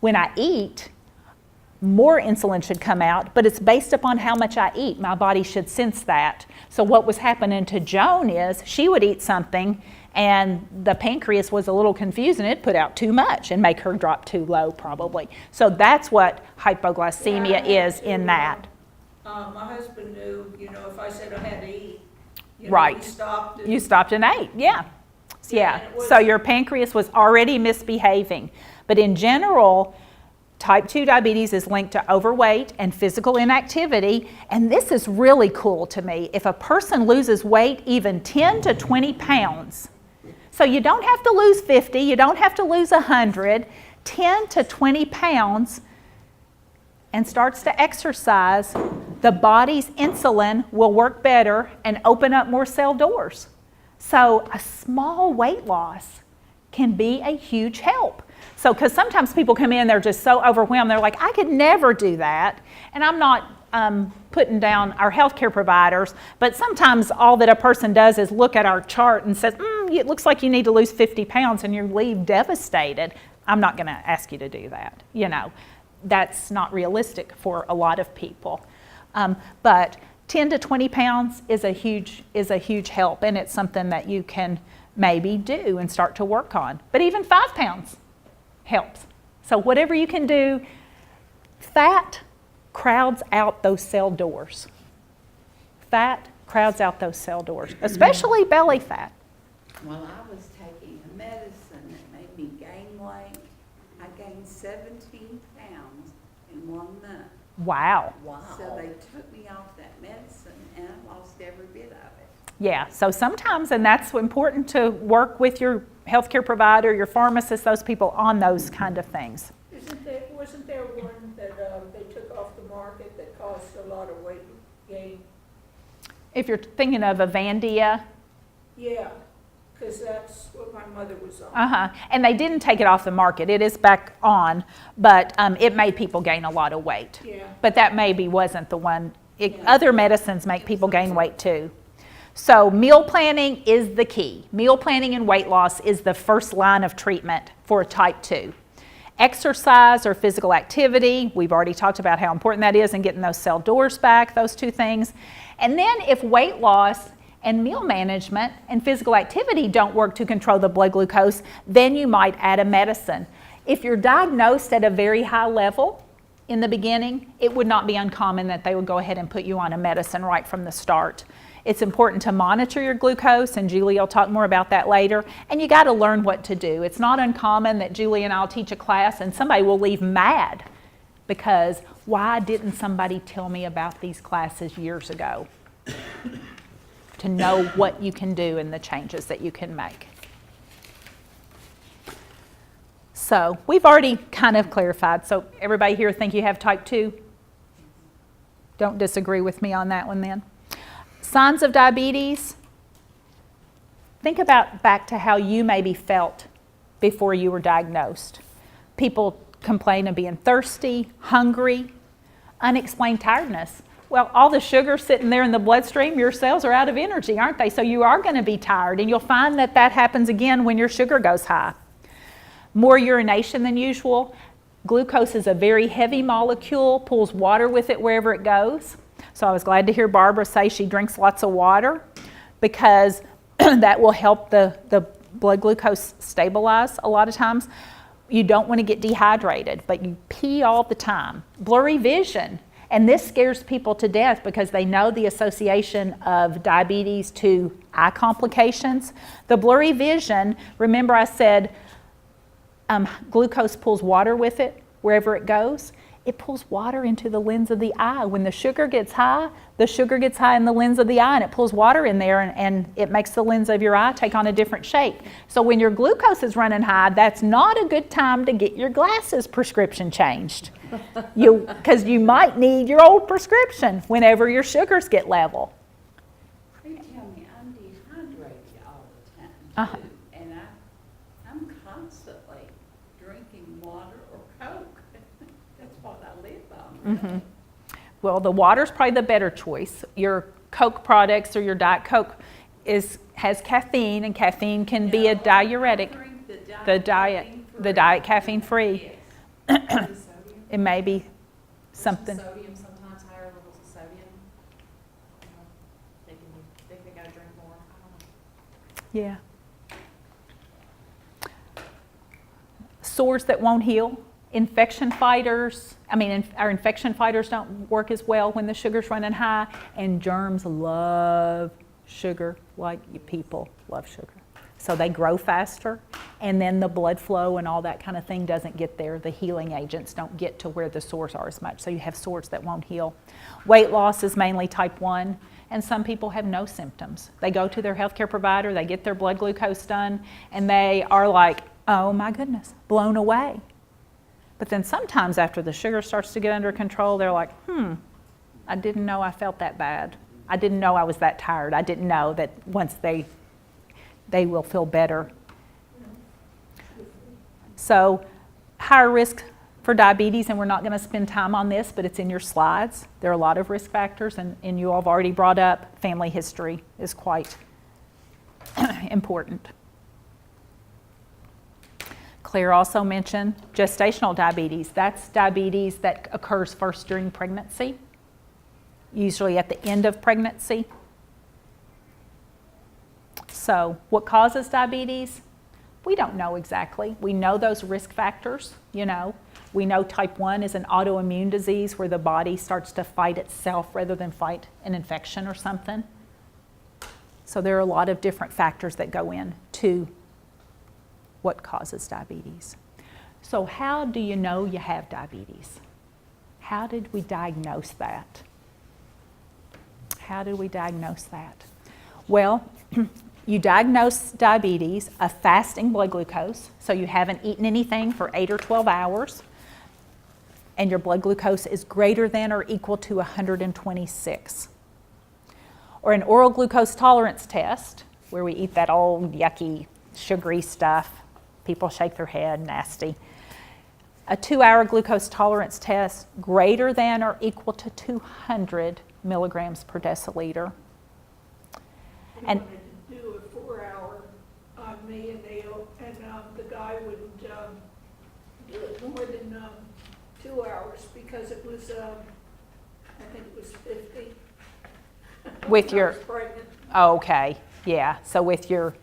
[SPEAKER 3] When I eat, more insulin should come out, but it's based upon how much I eat. My body should sense that. So what was happening to Joan is she would eat something and the pancreas was a little confused and it put out too much and make her drop too low probably. So that's what hypoglycemia is in that.
[SPEAKER 1] My husband knew, if I said I had to eat,
[SPEAKER 3] Right.
[SPEAKER 1] he stopped.
[SPEAKER 3] You stopped and ate, yeah.
[SPEAKER 1] Yeah,
[SPEAKER 3] Yeah,
[SPEAKER 1] and it was-
[SPEAKER 3] so your pancreas was already misbehaving. But in general, type 2 diabetes is linked to overweight and physical inactivity, and this is really cool to me. If a person loses weight even 10 to 20 pounds, so you don't have to lose 50, you don't have to lose 100, 10 to 20 pounds, and starts to exercise, the body's insulin will work better and open up more cell doors. So a small weight loss can be a huge help. So, because sometimes people come in, they're just so overwhelmed, they're like, I could never do that. And I'm not putting down our healthcare providers, but sometimes all that a person does is look at our chart and says, it looks like you need to lose 50 pounds, and you leave devastated. I'm not going to ask you to do that. That's not realistic for a lot of people. But 10 to 20 pounds is a huge help, and it's something that you can maybe do and start to work on. But even 5 pounds helps. So whatever you can do, fat crowds out those cell doors. Fat crowds out those cell doors, especially belly fat.
[SPEAKER 8] Well, I was taking a medicine that made me gain weight. I gained 17 pounds in 1 month.
[SPEAKER 3] Wow.
[SPEAKER 8] So they took me off that medicine and I lost every bit of it.
[SPEAKER 3] Yeah, so sometimes, and that's important to work with your healthcare provider, your pharmacist, those people on those kind of things.
[SPEAKER 1] Wasn't there one that they took off the market that caused a lot of weight gain?
[SPEAKER 3] If you're thinking of Avandia,
[SPEAKER 1] Yeah, because that's what my mother was on.
[SPEAKER 3] and they didn't take it off the market. It is back on, but it made people gain a lot of weight.
[SPEAKER 1] Yeah.
[SPEAKER 3] But that maybe wasn't the one. Other medicines make people gain weight too. So meal planning is the key. Meal planning and weight loss is the first line of treatment for type 2. Exercise or physical activity, we've already talked about how important that is in getting those cell doors back, those two things. And then if weight loss and meal management and physical activity don't work to control the blood glucose, then you might add a medicine. If you're diagnosed at a very high level in the beginning, it would not be uncommon that they would go ahead and put you on a medicine right from the start. It's important to monitor your glucose, and Julie will talk more about that later, and you got to learn what to do. It's not uncommon that Julie and I'll teach a class and somebody will leave mad because why didn't somebody tell me about these classes years ago? To know what you can do and the changes that you can make. So we've already kind of clarified. So everybody here think you have type 2? Don't disagree with me on that one then. Signs of diabetes. Think about back to how you maybe felt before you were diagnosed. People complain of being thirsty, hungry, unexplained tiredness. Well, all the sugar sitting there in the bloodstream, your cells are out of energy, aren't they? So you are going to be tired, and you'll find that that happens again when your sugar goes high. More urination than usual. Glucose is a very heavy molecule, pulls water with it wherever it goes. So I was glad to hear Barbara say she drinks lots of water because that will help the blood glucose stabilize a lot of times. You don't want to get dehydrated, but you pee all the time. Blurry vision. And this scares people to death because they know the association of diabetes to eye complications. The blurry vision, remember I said glucose pulls water with it wherever it goes. it pulls water into the lens of the eye. When the sugar gets high in the lens of the eye, and it pulls water in there, and it makes the lens of your eye take on a different shape. So when your glucose is running high, that's not a good time to get your glasses prescription changed. Because you might need your old prescription whenever your sugars get level.
[SPEAKER 8] They tell me I'm dehydrated all the time
[SPEAKER 3] Uh-huh.
[SPEAKER 8] too, and I'm constantly drinking water or Coke. That's what I live on. Really.
[SPEAKER 3] Well, the water's probably the better choice. Your Coke products or your Diet Coke has caffeine, and caffeine can be a
[SPEAKER 8] No,
[SPEAKER 3] diuretic.
[SPEAKER 8] I drink
[SPEAKER 3] The diet caffeine free.
[SPEAKER 8] Yes.
[SPEAKER 3] It may be something.
[SPEAKER 2] Sodium, sometimes higher levels of sodium. They think they gotta drink more. I don't know.
[SPEAKER 3] Yeah. Sores that won't heal. Infection fighters. Our infection fighters don't work as well when the sugar's running high, and germs love sugar like people love sugar. So they grow faster, and then the blood flow and all that kind of thing doesn't get there. The healing agents don't get to where the sores are as much, so you have sores that won't heal. Weight loss is mainly type 1, and some people have no symptoms. They go to their healthcare provider, they get their blood glucose done, and they are like, oh my goodness, blown away. But then sometimes after the sugar starts to get under control, they're like, I didn't know I felt that bad. I didn't know I was that tired. I didn't know that once they will feel better. So higher risk for diabetes, and we're not going to spend time on this, but it's in your slides. There are a lot of risk factors, and you all have already brought up family history is quite important. Claire also mentioned gestational diabetes. That's diabetes that occurs first during pregnancy, usually at the end of pregnancy. So what causes diabetes? We don't know exactly. We know those risk factors, We know type 1 is an autoimmune disease where the body starts to fight itself rather than fight an infection or something. So there are a lot of different factors that go into what causes diabetes. So how do you know you have diabetes? How did we diagnose that? How did we diagnose that? Well, you diagnose diabetes of fasting blood glucose, so you haven't eaten anything for 8 or 12 hours, and your blood glucose is greater than or equal to 126. Or an oral glucose tolerance test, where we eat that old yucky, sugary stuff. People shake their head, nasty. A 2-hour glucose tolerance test greater than or equal to 200 milligrams per deciliter. And
[SPEAKER 10] wanted to do a 4-hour on me and Neil, and the guy wouldn't do it more than 2 hours because it was, I think it was 50.
[SPEAKER 3] with
[SPEAKER 10] when I
[SPEAKER 3] your,
[SPEAKER 10] was pregnant.
[SPEAKER 3] okay, yeah. So with your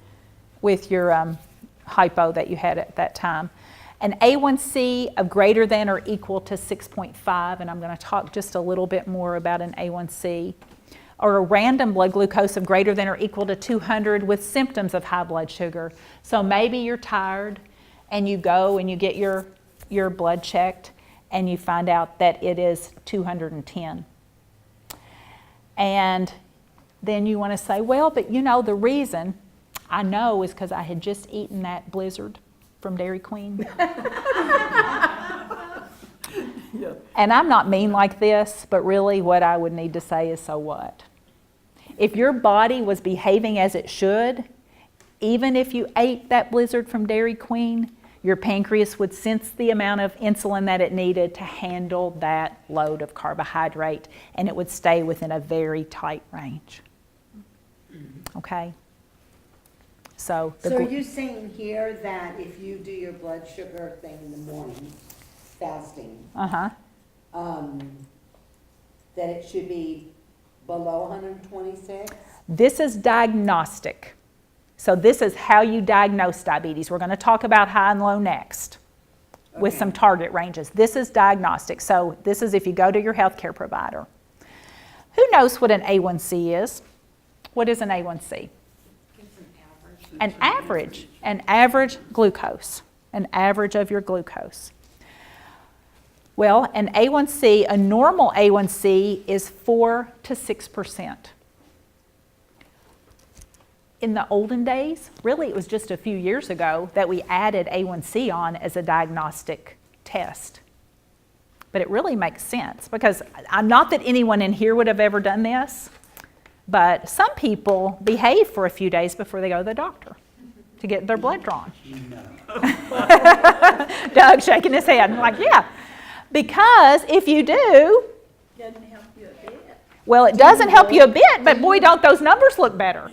[SPEAKER 3] hypo that you had at that time. An A1C of greater than or equal to 6.5, and I'm going to talk just a little bit more about an A1C. Or a random blood glucose of greater than or equal to 200 with symptoms of high blood sugar. So maybe you're tired and you go and you get your blood checked and you find out that it is 210. And then you want to say, well, but the reason I know is because I had just eaten that Blizzard from Dairy Queen. And I'm not mean like this, but really what I would need to say is, so what? If your body was behaving as it should, even if you ate that Blizzard from Dairy Queen, your pancreas would sense the amount of insulin that it needed to handle that load of carbohydrate, and it would stay within a very tight range. Okay? So
[SPEAKER 5] So are you saying here that if you do your blood sugar thing in the morning, fasting,
[SPEAKER 3] uh-huh.
[SPEAKER 5] that it should be below 126?
[SPEAKER 3] This is diagnostic. So this is how you diagnose diabetes. We're going to talk about high and low next with
[SPEAKER 5] Okay.
[SPEAKER 3] some target ranges. This is diagnostic. So this is if you go to your healthcare provider. Who knows what an A1C is? What is an A1C? An average glucose, an average of your glucose. Well, an A1C, a normal A1C is 4 to 6%. In the olden days, really it was just a few years ago that we added A1C on as a diagnostic test. But it really makes sense because not that anyone in here would have ever done this, but some people behave for a few days before they go to the doctor to get their blood drawn. Doug shaking his head, I'm like, yeah. Because if you do,
[SPEAKER 10] Doesn't help you a bit.
[SPEAKER 3] well, it doesn't help you a bit, but boy, don't those numbers look better.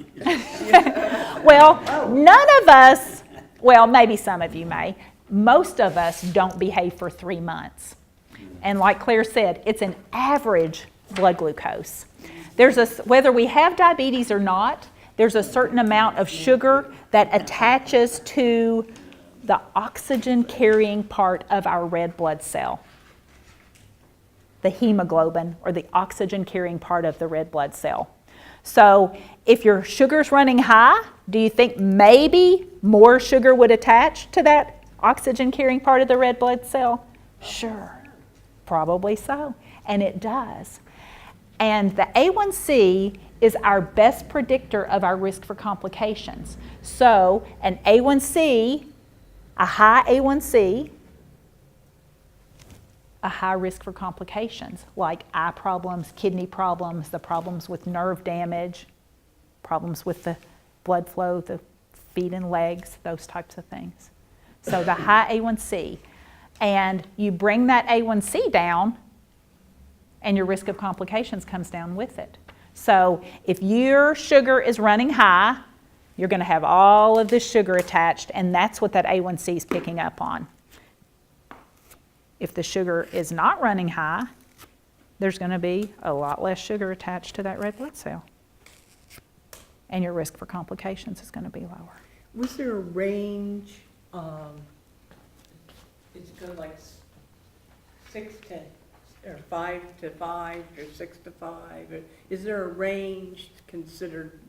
[SPEAKER 3] Well, none of us, well, maybe some of you may, most of us don't behave for 3 months. And like Claire said, it's an average blood glucose. Whether we have diabetes or not, there's a certain amount of sugar that attaches to the oxygen carrying part of our red blood cell. The hemoglobin, or the oxygen carrying part of the red blood cell. So if your sugar's running high, do you think maybe more sugar would attach to that oxygen carrying part of the red blood cell? Sure, probably so, and it does. And the A1C is our best predictor of our risk for complications. So an A1C, a high A1C, a high risk for complications like eye problems, kidney problems, the problems with nerve damage, problems with the blood flow, the feet and legs, those types of things. So the high A1C, and you bring that A1C down and your risk of complications comes down with it. So if your sugar is running high, you're going to have all of this sugar attached, and that's what that A1C is picking up on. If the sugar is not running high, there's going to be a lot less sugar attached to that red blood cell. And your risk for complications is going to be lower.
[SPEAKER 1] Was there a range, is it going like 6 to, or 5 to 5, or 6 to 5? Is there a range considered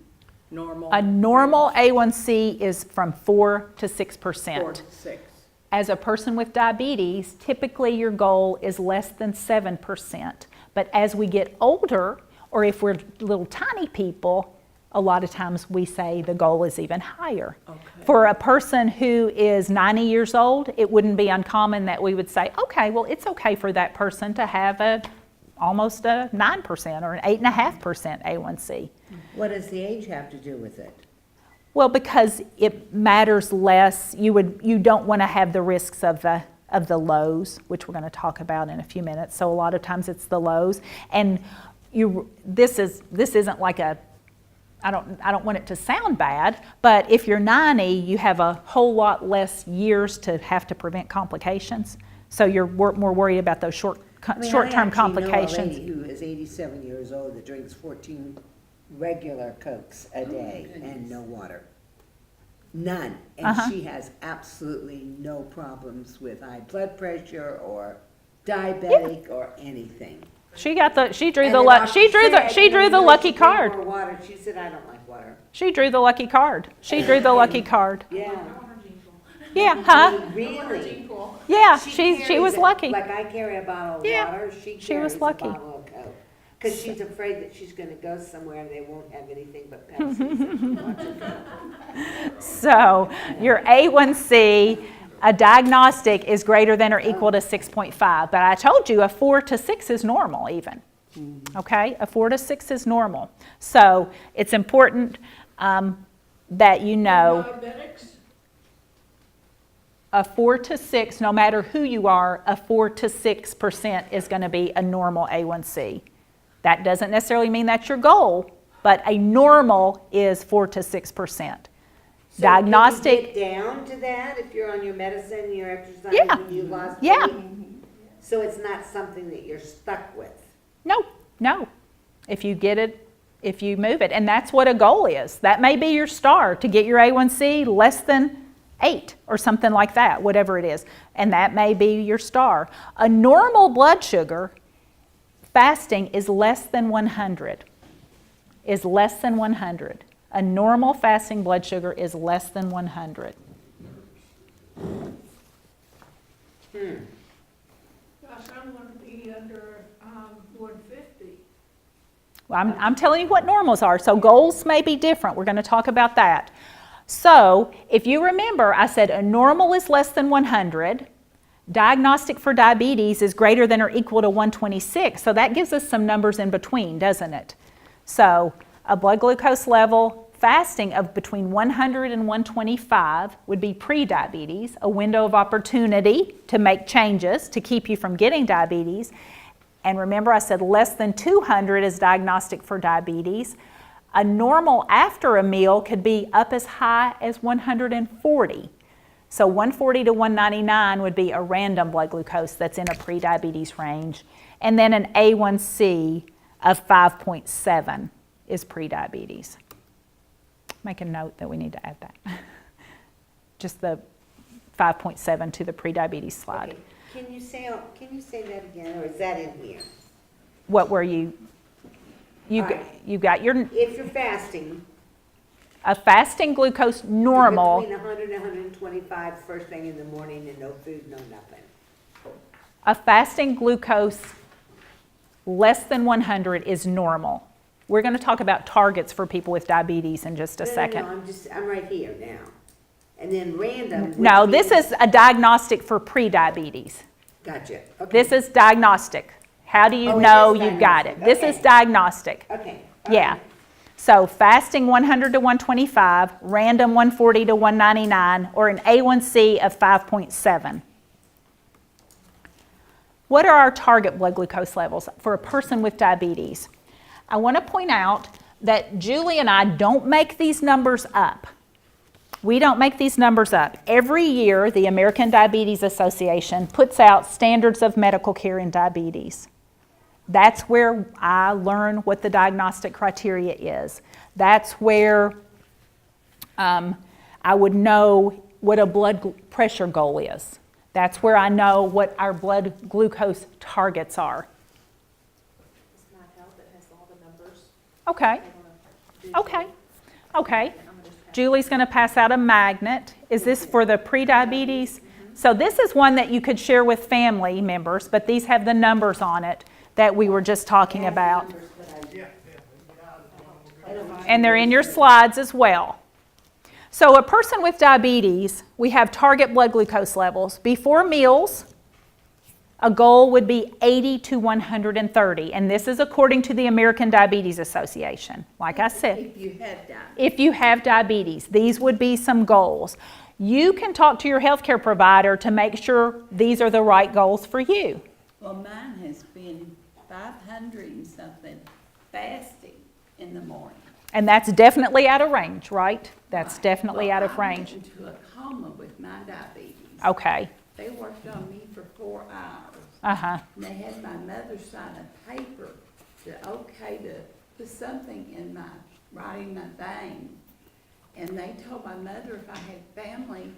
[SPEAKER 1] normal?
[SPEAKER 3] A normal A1C is from 4 to 6%.
[SPEAKER 1] 4 to 6.
[SPEAKER 3] As a person with diabetes, typically your goal is less than 7%. But as we get older, or if we're little tiny people, a lot of times we say the goal is even higher.
[SPEAKER 1] Okay.
[SPEAKER 3] For a person who is 90 years old, it wouldn't be uncommon that we would say, okay, well, it's okay for that person to have almost a 9% or an 8.5% A1C.
[SPEAKER 5] What does the age have to do with it?
[SPEAKER 3] Well, because it matters less. You don't want to have the risks of the lows, which we're going to talk about in a few minutes. So a lot of times it's the lows, and this isn't like a. I don't want it to sound bad, but if you're 90, you have a whole lot less years to have to prevent complications. So you're more worried about those short-term complications.
[SPEAKER 5] I know a lady who is 87 years old that drinks 14 regular Cokes a day and no water. None. And she has absolutely no problems with high blood pressure or diabetic or anything.
[SPEAKER 3] She drew
[SPEAKER 5] And
[SPEAKER 3] the
[SPEAKER 5] the doctor said,
[SPEAKER 3] she drew the
[SPEAKER 5] "You
[SPEAKER 3] lucky
[SPEAKER 5] should drink
[SPEAKER 3] card.
[SPEAKER 5] more water." She said, "I don't like water."
[SPEAKER 3] She drew the lucky card. She drew the lucky card.
[SPEAKER 5] Yeah.
[SPEAKER 3] Yeah, huh?
[SPEAKER 5] Really?
[SPEAKER 3] Yeah, she was lucky.
[SPEAKER 5] Like I carry a bottle of
[SPEAKER 3] Yeah,
[SPEAKER 5] water,
[SPEAKER 3] she
[SPEAKER 5] carries
[SPEAKER 3] was lucky.
[SPEAKER 5] a bottle of Coke. Because she's afraid that she's gonna go somewhere and they won't have anything but Pepsi.
[SPEAKER 3] So your A1C, a diagnostic, is greater than or equal to 6.5. But I told you a 4 to 6 is normal even. Okay, a 4 to 6 is normal. So it's important that you know
[SPEAKER 10] Diabetics?
[SPEAKER 3] a 4 to 6, no matter who you are, a 4 to 6% is going to be a normal A1C. That doesn't necessarily mean that's your goal, but a normal is 4 to 6%. Diagnostic.
[SPEAKER 5] Can you get down to that if you're on your medicine, you're exercising,
[SPEAKER 3] Yeah.
[SPEAKER 5] you lost
[SPEAKER 3] Yeah.
[SPEAKER 5] weight? So it's not something that you're stuck with?
[SPEAKER 3] No. If you get it, if you move it, and that's what a goal is. That may be your star, to get your A1C less than 8 or something like that, whatever it is. And that may be your star. A normal blood sugar, fasting, is less than 100. Is less than 100. A normal fasting blood sugar is less than 100.
[SPEAKER 10] Gosh, I want to be under 150.
[SPEAKER 3] Well, I'm telling you what normals are, so goals may be different. We're going to talk about that. So if you remember, I said a normal is less than 100. Diagnostic for diabetes is greater than or equal to 126. So that gives us some numbers in between, doesn't it? So a blood glucose level fasting of between 100 and 125 would be pre-diabetes, a window of opportunity to make changes to keep you from getting diabetes. And remember, I said less than 200 is diagnostic for diabetes. A normal after a meal could be up as high as 140. So 140 to 199 would be a random blood glucose that's in a pre-diabetes range. And then an A1C of 5.7 is pre-diabetes. Make a note that we need to add that. Just the 5.7 to the pre-diabetes slide.
[SPEAKER 5] Okay. Can you say that again, or is that in here?
[SPEAKER 3] What were you?
[SPEAKER 5] All right.
[SPEAKER 3] You got your
[SPEAKER 5] If you're fasting,
[SPEAKER 3] a fasting glucose normal.
[SPEAKER 5] between 100 and 125 first thing in the morning and no food, no nothing.
[SPEAKER 3] A fasting glucose less than 100 is normal. We're going to talk about targets for people with diabetes in just a second.
[SPEAKER 5] No, I'm right here now. And then random.
[SPEAKER 3] No,
[SPEAKER 5] which
[SPEAKER 3] this
[SPEAKER 5] means-
[SPEAKER 3] is a diagnostic for pre-diabetes.
[SPEAKER 5] Gotcha. Okay.
[SPEAKER 3] This is diagnostic. How do you
[SPEAKER 5] Oh, it
[SPEAKER 3] know
[SPEAKER 5] is
[SPEAKER 3] you've got it?
[SPEAKER 5] diagnostic.
[SPEAKER 3] This is
[SPEAKER 5] Okay.
[SPEAKER 3] diagnostic.
[SPEAKER 5] Okay.
[SPEAKER 3] Yeah. So fasting 100 to 125, random 140 to 199, or an A1C of 5.7. What are our target blood glucose levels for a person with diabetes? I want to point out that Julie and I don't make these numbers up. We don't make these numbers up. Every year, the American Diabetes Association puts out standards of medical care in diabetes. That's where I learn what the diagnostic criteria is. That's where I would know what a blood pressure goal is. That's where I know what our blood glucose targets are.
[SPEAKER 2] It's my health that has all the numbers.
[SPEAKER 3] Okay,
[SPEAKER 2] They're gonna do
[SPEAKER 3] okay, okay.
[SPEAKER 2] and I'm gonna just pass
[SPEAKER 3] Julie's going to pass out a magnet. Is this for the pre-diabetes? So this is one that you could share with family members, but these have the numbers on it that we were just talking about. And they're in your slides as well. So a person with diabetes, we have target blood glucose levels. Before meals, a goal would be 80 to 130, and this is according to the American Diabetes Association. Like I said,
[SPEAKER 8] If you have diabetes.
[SPEAKER 3] if you have diabetes, these would be some goals. You can talk to your healthcare provider to make sure these are the right goals for you.
[SPEAKER 8] Well, mine has been 500 and something fasting in the morning.
[SPEAKER 3] And that's definitely out of range, right? That's
[SPEAKER 8] Right.
[SPEAKER 3] definitely
[SPEAKER 8] Well,
[SPEAKER 3] out of
[SPEAKER 8] I
[SPEAKER 3] range.
[SPEAKER 8] went into a coma with my diabetes.
[SPEAKER 3] Okay.
[SPEAKER 8] They worked on me for 4 hours.
[SPEAKER 3] Uh-huh.
[SPEAKER 8] And they had my mother sign a paper to okay to put something in my, right in my vein. And they told my mother if I had family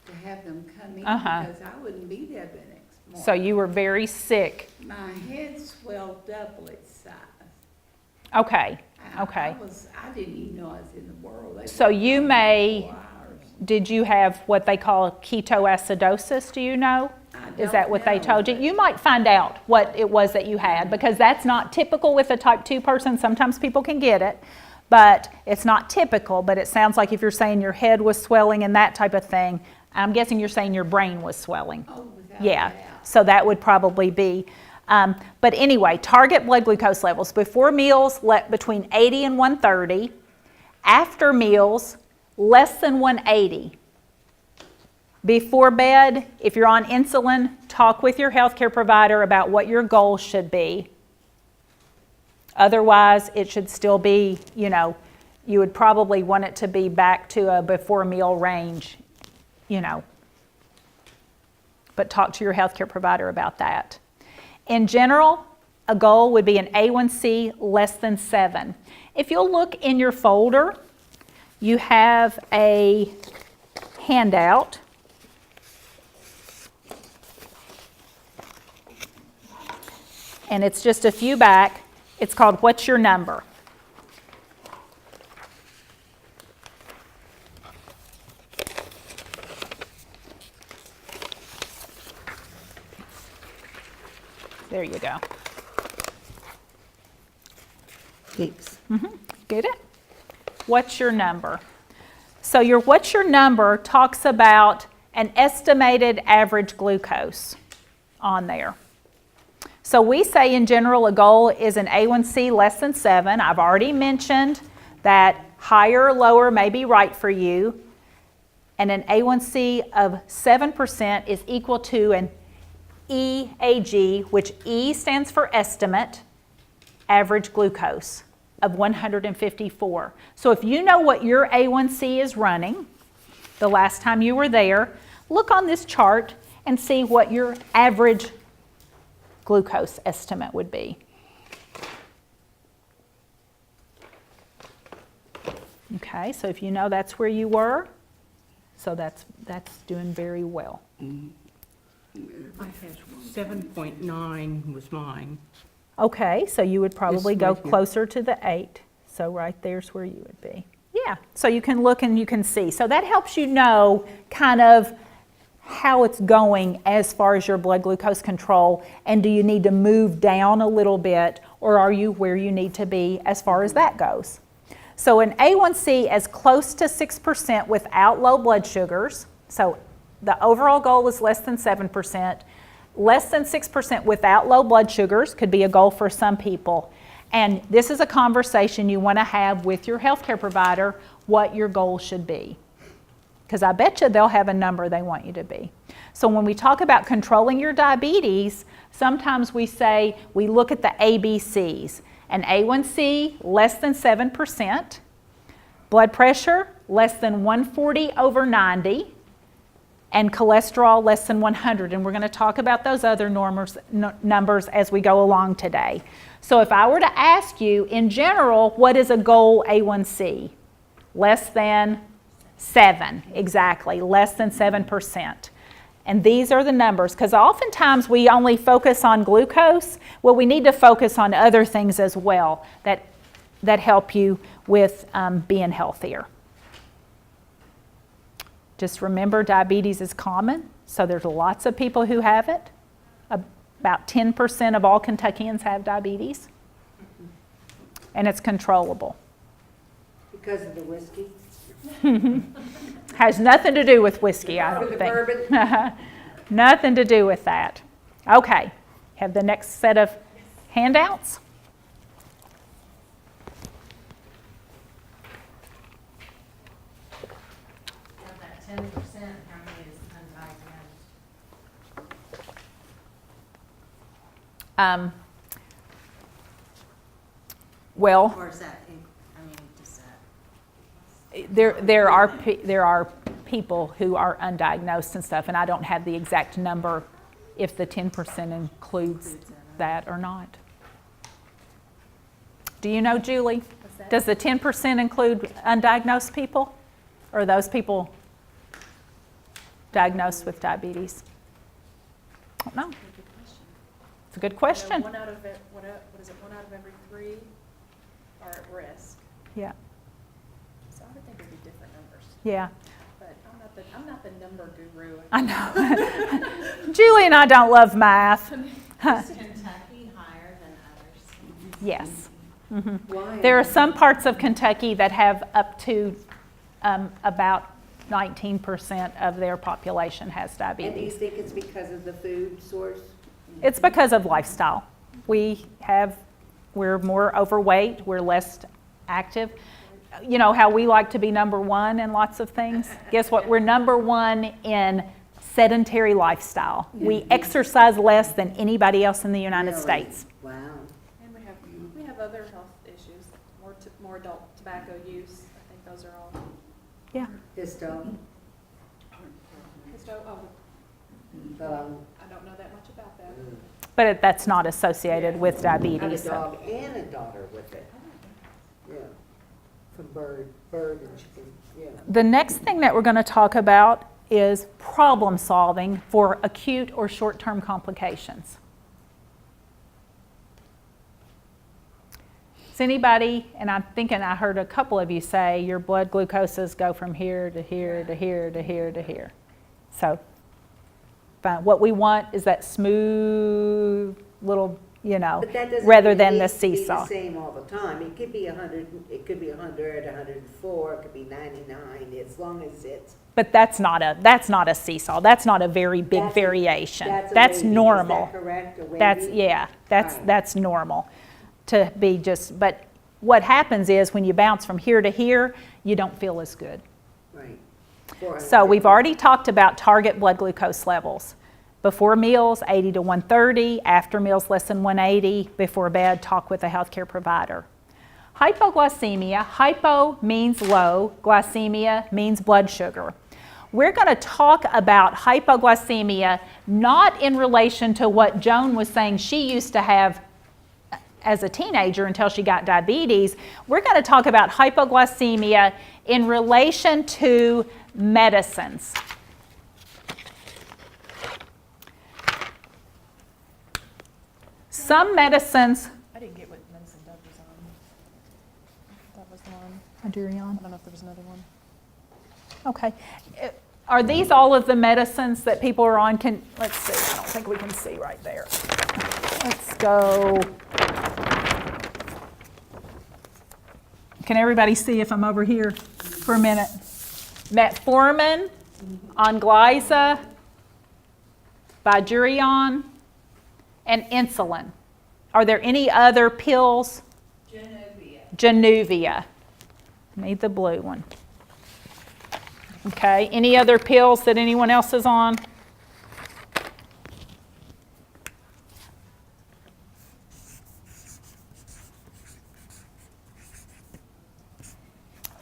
[SPEAKER 8] to have them come in
[SPEAKER 3] Uh-huh.
[SPEAKER 8] because I wouldn't be there the next morning.
[SPEAKER 3] So you were very sick.
[SPEAKER 8] My head swelled double its size.
[SPEAKER 3] Okay.
[SPEAKER 8] I
[SPEAKER 3] Okay.
[SPEAKER 8] I didn't even know I was in the world. They
[SPEAKER 3] So
[SPEAKER 8] worked
[SPEAKER 3] you
[SPEAKER 8] on me
[SPEAKER 3] may-
[SPEAKER 8] for 4 hours.
[SPEAKER 3] Did you have what they call ketoacidosis? Do you know?
[SPEAKER 8] I
[SPEAKER 3] Is that
[SPEAKER 8] don't
[SPEAKER 3] what they
[SPEAKER 8] know,
[SPEAKER 3] told you?
[SPEAKER 8] but-
[SPEAKER 3] You might find out what it was that you had because that's not typical with a type 2 person. Sometimes people can get it, but it's not typical. But it sounds like if you're saying your head was swelling and that type of thing, I'm guessing you're saying your brain was swelling.
[SPEAKER 8] Oh, without
[SPEAKER 3] Yeah,
[SPEAKER 8] doubt.
[SPEAKER 3] so that would probably be. But anyway, target blood glucose levels. Before meals, between 80 and 130. After meals, less than 180. Before bed, if you're on insulin, talk with your healthcare provider about what your goals should be. Otherwise, it should still be, you would probably want it to be back to a before meal range, But talk to your healthcare provider about that. In general, a goal would be an A1C less than 7. If you'll look in your folder, you have a handout. And it's just a few back. It's called What's Your Number? There you go.
[SPEAKER 5] Thanks.
[SPEAKER 3] Get it? What's your number? So your what's your number talks about an estimated average glucose on there. So we say in general a goal is an A1C less than 7. I've already mentioned that higher or lower may be right for you. And an A1C of 7% is equal to an EAG, which E stands for estimate, average glucose of 154. So if you know what your A1C is running the last time you were there, look on this chart and see what your average glucose estimate would be. Okay, so if you know that's where you were, so that's doing very well.
[SPEAKER 1] I had 7.9 was mine.
[SPEAKER 3] Okay, so you would probably
[SPEAKER 1] This
[SPEAKER 3] go
[SPEAKER 1] right here.
[SPEAKER 3] closer to the 8. So right there's where you would be. Yeah, so you can look and you can see. So that helps you know kind of how it's going as far as your blood glucose control, and do you need to move down a little bit, or are you where you need to be as far as that goes? So an A1C is close to 6% without low blood sugars. So the overall goal is less than 7%. Less than 6% without low blood sugars could be a goal for some people. And this is a conversation you want to have with your healthcare provider, what your goal should be. Because I bet you they'll have a number they want you to be. So when we talk about controlling your diabetes, sometimes we say we look at the ABCs. An A1C less than 7%, blood pressure less than 140/90, and cholesterol less than 100. And we're going to talk about those other numbers as we go along today. So if I were to ask you, in general, what is a goal A1C? Less than 7, exactly, less than 7%. And these are the numbers, because oftentimes we only focus on glucose. Well, we need to focus on other things as well that help you with being healthier. Just remember, diabetes is common, so there's lots of people who have it. About 10% of all Kentuckians have diabetes, and it's controllable.
[SPEAKER 5] Because of the whiskey?
[SPEAKER 3] Has nothing to do with whiskey, I don't
[SPEAKER 5] the
[SPEAKER 3] think.
[SPEAKER 5] bourbon?
[SPEAKER 3] Nothing to do with that. Okay, have the next set of handouts.
[SPEAKER 11] Of that 10%, how many is undiagnosed?
[SPEAKER 3] Well,
[SPEAKER 7] Or is that, I mean, does that?
[SPEAKER 3] there are people who are undiagnosed and stuff, and I don't have the exact number if the 10% includes that or not. Do you know, Julie?
[SPEAKER 2] What's that?
[SPEAKER 3] Does the 10% include undiagnosed people, or are those people diagnosed with diabetes? I don't know. It's a good question.
[SPEAKER 2] One out of what is it? 1 out of every 3 are at risk.
[SPEAKER 3] Yeah,
[SPEAKER 2] So I would think it'd be different numbers.
[SPEAKER 3] yeah.
[SPEAKER 2] But I'm not the number guru.
[SPEAKER 3] I know. Julie and I don't love math.
[SPEAKER 11] Is Kentucky higher than others?
[SPEAKER 3] Yes.
[SPEAKER 5] Why?
[SPEAKER 3] There are some parts of Kentucky that have up to about 19% of their population has
[SPEAKER 5] And do you
[SPEAKER 3] diabetes.
[SPEAKER 5] think it's because of the food source?
[SPEAKER 3] It's because of lifestyle. We're more overweight, we're less active. You know how we like to be number one in lots of things? Guess what? We're number one in sedentary lifestyle. We exercise less than anybody else in the United
[SPEAKER 5] Really?
[SPEAKER 3] States.
[SPEAKER 5] Wow.
[SPEAKER 2] And we have other health issues, more adult tobacco use. I think those are all.
[SPEAKER 3] Yeah.
[SPEAKER 5] Histo,
[SPEAKER 2] I don't know that much about that.
[SPEAKER 3] But that's not associated with
[SPEAKER 5] I have a
[SPEAKER 3] diabetes. so-
[SPEAKER 5] dog and a daughter with it. Yeah. From bird and chicken, yeah.
[SPEAKER 3] The next thing that we're going to talk about is problem solving for acute or short-term complications. Is anybody, and I'm thinking I heard a couple of you say your blood glucoses go from here to here to here to here to here. So what we want is that smooth little, you know,
[SPEAKER 5] But that doesn't
[SPEAKER 3] rather
[SPEAKER 5] mean
[SPEAKER 3] than
[SPEAKER 5] it
[SPEAKER 3] the
[SPEAKER 5] needs to be
[SPEAKER 3] seesaw.
[SPEAKER 5] the same all the time. It could be 100, it could be 100, 104, it could be 99, as long as it's.
[SPEAKER 3] But that's not a seesaw. That's not a very big
[SPEAKER 5] That's-
[SPEAKER 3] variation.
[SPEAKER 5] a
[SPEAKER 3] That's
[SPEAKER 5] wavy.
[SPEAKER 3] normal.
[SPEAKER 5] Is that correct, a wavy?
[SPEAKER 3] That's
[SPEAKER 5] Right.
[SPEAKER 3] normal to be just, but what happens is when you bounce from here to here, you don't feel as good.
[SPEAKER 5] Right.
[SPEAKER 3] So we've already talked about target blood glucose levels. Before meals, 80 to 130. After meals, less than 180. Before bed, talk with a healthcare provider. Hypoglycemia, hypo means low, glycemia means blood sugar. We're going to talk about hypoglycemia not in relation to what Joan was saying she used to have as a teenager until she got diabetes. We're going to talk about hypoglycemia in relation to medicines. Some medicines.
[SPEAKER 2] I didn't get what medicine Doug was on. That was the one.
[SPEAKER 3] Adurion.
[SPEAKER 2] I don't know if there was another one.
[SPEAKER 3] Okay. Are these all of the medicines that people are on? Let's see. I don't think we can see right there. Let's go. Can everybody see if I'm over here for a minute? Metformin, Onglyza, Bydureon, and insulin. Are there any other pills? Januvia. Need the blue one. Okay, any other pills that anyone else is on?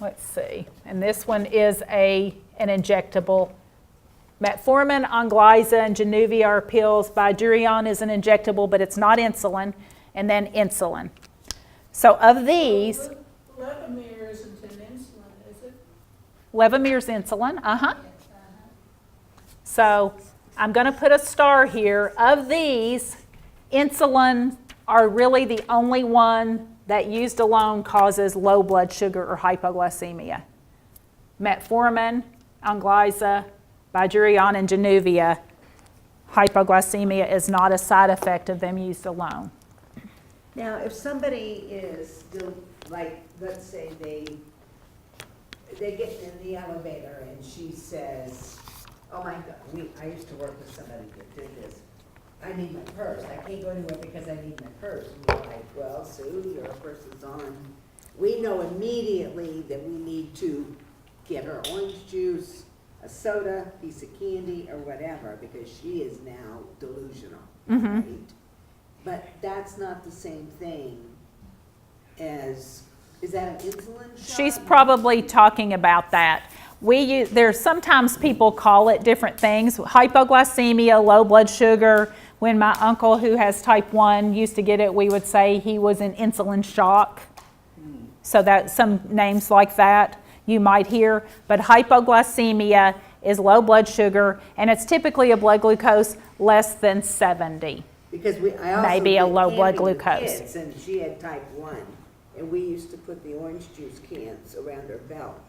[SPEAKER 3] Let's see, and this one is an injectable. Metformin, Onglyza, and Januvia are pills. Bydureon is an injectable, but it's not insulin, and then insulin. So of these,
[SPEAKER 10] Levemir isn't an insulin, is it?
[SPEAKER 3] Levomir's insulin, So I'm going to put a star here. Of these, insulin are really the only one that used alone causes low blood sugar or hypoglycemia. Metformin, Onglyza, Bydureon, and Januvia, hypoglycemia is not a side effect of them used alone.
[SPEAKER 5] Now, if somebody is, like, let's say they get in the elevator and she says, oh my God, I used to work with somebody that did this. I need my purse. I can't go anywhere because I need my purse. And you're like, well, Sue, your purse is on. We know immediately that we need to get her orange juice, a soda, piece of candy, or whatever, because she is now delusional, right? But that's not the same thing as, is that an insulin shot?
[SPEAKER 3] She's probably talking about that. There's sometimes people call it different things. Hypoglycemia, low blood sugar. When my uncle who has type 1 used to get it, we would say he was in insulin shock. So that some names like that you might hear. But hypoglycemia is low blood sugar, and it's typically a blood glucose less than 70.
[SPEAKER 5] Because I also
[SPEAKER 3] Maybe a
[SPEAKER 5] did
[SPEAKER 3] low blood
[SPEAKER 5] camping with
[SPEAKER 3] glucose.
[SPEAKER 5] kids, and she had type 1, and we used to put the orange juice cans around her belt.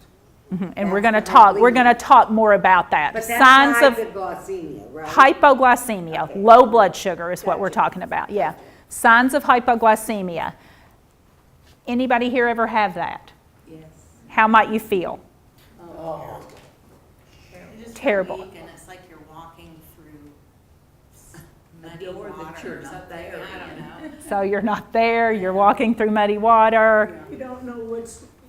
[SPEAKER 3] And we're
[SPEAKER 5] That's
[SPEAKER 3] going to talk more about that.
[SPEAKER 5] But
[SPEAKER 3] Signs
[SPEAKER 5] that's
[SPEAKER 3] of
[SPEAKER 5] hypoglycemia, right?
[SPEAKER 3] hypoglycemia,
[SPEAKER 5] Okay.
[SPEAKER 3] low blood sugar is what we're
[SPEAKER 5] Gotcha.
[SPEAKER 3] talking about. Yeah. Signs of hypoglycemia. Anybody here ever have that?
[SPEAKER 8] Yes.
[SPEAKER 3] How might you feel?
[SPEAKER 11] You just
[SPEAKER 3] Terrible.
[SPEAKER 11] weak and it's like you're walking through muddy
[SPEAKER 7] door
[SPEAKER 11] water
[SPEAKER 7] that
[SPEAKER 11] or
[SPEAKER 7] you're not
[SPEAKER 11] something,
[SPEAKER 7] there
[SPEAKER 11] I don't know.
[SPEAKER 3] So you're not there, you're walking through muddy water,
[SPEAKER 10] You don't know